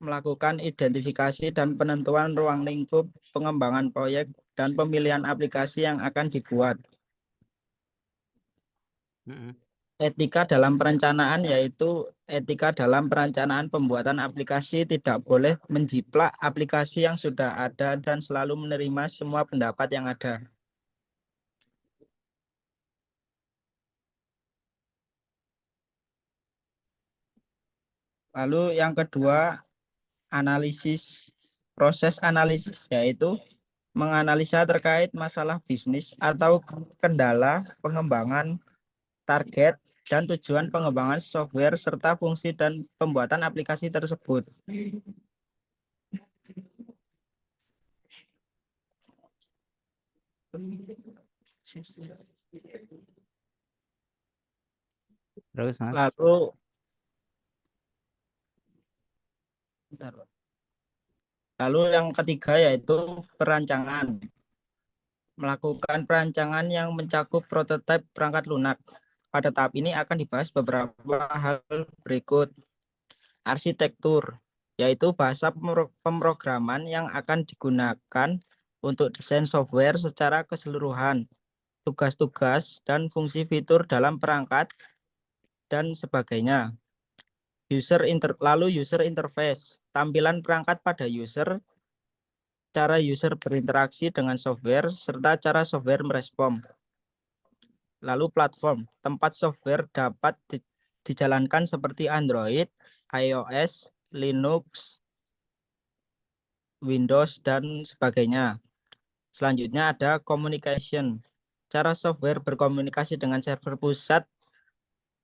melakukan identifikasi dan penentuan ruang lingkup pengembangan proyek dan pemilihan aplikasi yang akan dibuat. Etika dalam perencanaan yaitu etika dalam perencanaan pembuatan aplikasi tidak boleh menjiplak aplikasi yang sudah ada dan selalu menerima semua pendapat yang ada. Lalu yang kedua, proses analisis yaitu menganalisa terkait masalah bisnis atau kendala pengembangan, target, dan tujuan pengembangan software serta fungsi dan pembuatan aplikasi tersebut. terus Mas. Lalu yang ketiga yaitu perancangan. Melakukan perancangan yang mencakup prototipe perangkat lunak. Pada tahap ini akan dibahas beberapa hal berikut. Arsitektur, yaitu bahasa pemrograman yang akan digunakan untuk desain software secara keseluruhan, tugas-tugas dan fungsi fitur dalam perangkat, dan sebagainya. Lalu user interface, tampilan perangkat pada user, cara user berinteraksi dengan software, serta cara software merespon. Lalu platform, tempat software dapat dijalankan seperti Android, iOS, Linux, Windows, dan sebagainya. Selanjutnya ada communication, cara software berkomunikasi dengan server pusat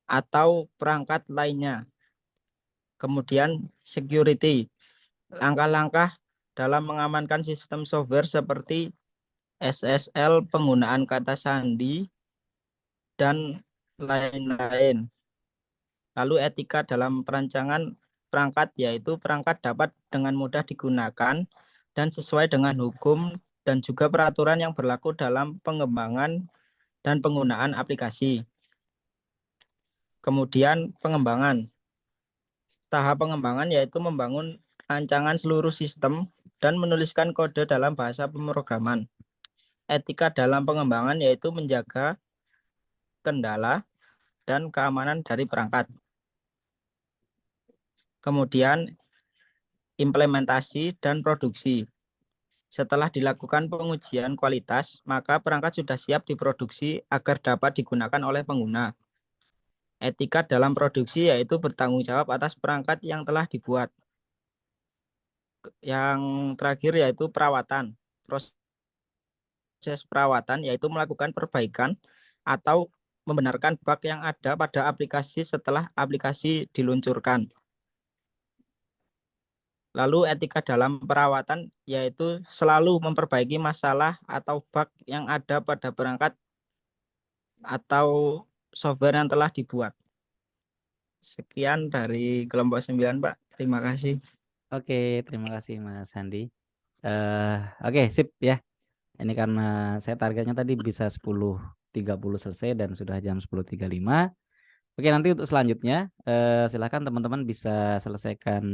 atau perangkat lainnya. Kemudian security, langkah-langkah dalam mengamankan sistem software seperti SSL, penggunaan kata sandi, dan lain-lain. Lalu etika dalam perancangan perangkat, yaitu perangkat dapat dengan mudah digunakan dan sesuai dengan hukum dan juga peraturan yang berlaku dalam pengembangan dan penggunaan aplikasi. Kemudian pengembangan. Tahap pengembangan yaitu membangun rancangan seluruh sistem dan menuliskan kode dalam bahasa pemrograman. Etika dalam pengembangan yaitu menjaga kendala dan keamanan dari perangkat. Kemudian implementasi dan produksi. Setelah dilakukan pengujian kualitas, maka perangkat sudah siap diproduksi agar dapat digunakan oleh pengguna. Etika dalam produksi yaitu bertanggung jawab atas perangkat yang telah dibuat. Yang terakhir yaitu perawatan. Proses perawatan yaitu melakukan perbaikan atau membenarkan bug yang ada pada aplikasi setelah aplikasi diluncurkan. Lalu etika dalam perawatan yaitu selalu memperbaiki masalah atau bug yang ada pada perangkat atau software yang telah dibuat. Sekian dari kelompok 9, Pak. Terima kasih. Oke, terima kasih Mas Sandi. Oke, sip ya. Ini karena saya targetnya tadi bisa 10.30 selesai dan sudah jam 10.35. Oke, nanti untuk selanjutnya silakan teman-teman bisa selesaikan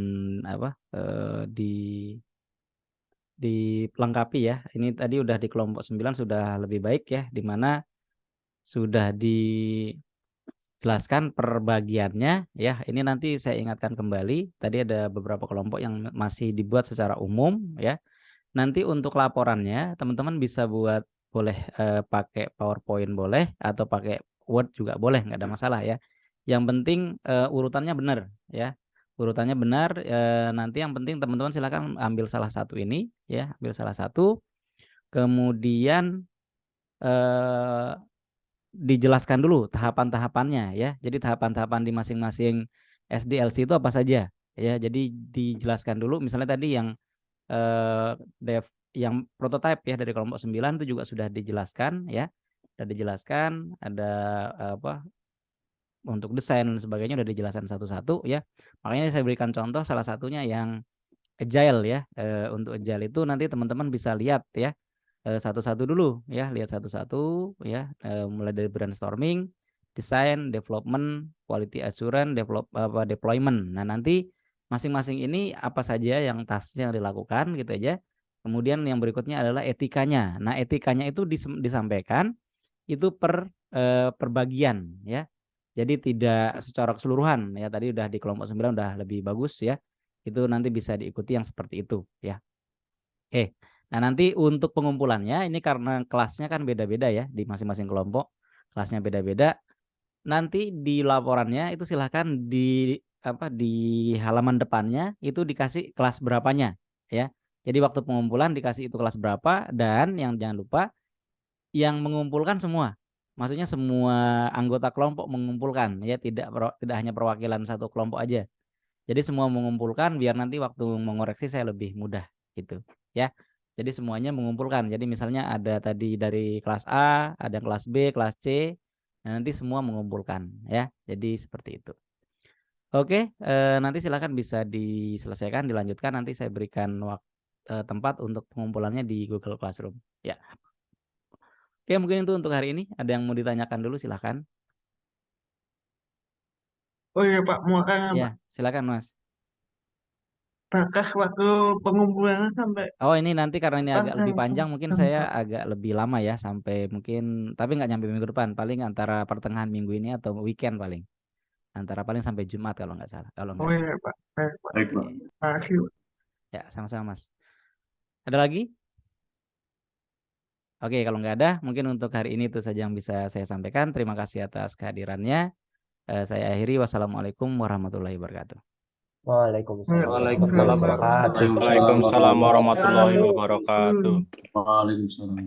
dilengkapi ya. Ini tadi udah di kelompok 9 sudah lebih baik ya, di mana sudah dijelaskan perbagiannya ya. Ini nanti saya ingatkan kembali, tadi ada beberapa kelompok yang masih dibuat secara umum ya. Nanti untuk laporannya teman-teman bisa boleh pakai PowerPoint boleh atau pakai Word juga boleh, nggak ada masalah ya. Yang penting urutannya benar ya. Urutannya benar, nanti yang penting teman-teman silakan ambil salah satu ini ya, ambil salah satu. Kemudian dijelaskan dulu tahapan-tahapannya ya. Jadi tahapan-tahapan di masing-masing SDLC itu apa saja ya. Jadi dijelaskan dulu, misalnya tadi yang yang prototype ya dari kelompok 9 itu juga sudah dijelaskan ya. Sudah dijelaskan, ada untuk desain dan sebagainya udah dijelaskan satu-satu ya. Makanya saya berikan contoh salah satunya yang agile ya. Untuk agile itu nanti teman-teman bisa lihat ya satu-satu dulu ya, lihat satu-satu ya, mulai dari brainstorming, desain, development, quality assurance, deployment. Nah, nanti masing-masing ini apa saja yang tasknya yang dilakukan gitu aja. Kemudian yang berikutnya adalah etikanya. Nah, etikanya itu disampaikan itu per bagian ya. Jadi tidak secara keseluruhan ya. Tadi udah di kelompok 9 udah lebih bagus ya. Itu nanti bisa diikuti yang seperti itu ya. Oke. Nah, nanti untuk pengumpulannya ini karena kelasnya kan beda-beda ya di masing-masing kelompok. Kelasnya beda-beda. Nanti di laporannya itu silahkan di halaman depannya itu dikasih kelas berapanya ya. Jadi waktu pengumpulan dikasih itu kelas berapa, dan yang jangan lupa yang mengumpulkan semua. Maksudnya semua anggota kelompok mengumpulkan ya, tidak hanya perwakilan satu kelompok aja. Jadi semua mengumpulkan biar nanti waktu mengoreksi saya lebih mudah gitu ya. Jadi semuanya mengumpulkan. Jadi misalnya ada tadi dari kelas A, ada kelas B, kelas C. Nah, nanti semua mengumpulkan ya. Jadi seperti itu. Oke, nanti silakan bisa diselesaikan, dilanjutkan. Nanti saya berikan tempat untuk pengumpulannya di Google Classroom. Ya. Oke, mungkin itu untuk hari ini. Ada yang mau ditanyakan dulu, silakan. Oh iya Pak, mau kan Pak? Ya, silakan Mas. Batas waktu pengumpulannya sampai Oh, ini nanti karena ini agak lebih kapan panjang, mungkin saya agak lebih lama ya, sampai mungkin, tapi nggak nyampe minggu depan, paling antara pertengahan minggu ini atau weekend paling. Antara paling sampai Jumat kalau nggak salah. Kalau Oh nggak. iya Pak, baik Pak. Baik, Pak. Oke. Makasih. Ya, sama-sama Mas. Ada lagi? Oke, kalau nggak ada, mungkin untuk hari ini itu saja yang bisa saya sampaikan. Terima kasih atas kehadirannya. Saya akhiri. Wassalamualaikum warahmatullahi wabarakatuh. Waalaikumsalam Waalaikumsalam warahmatullahi wabarakatuh. Waalaikumsalam warahmatullahi wabarakatuh. Waalaikumsalam.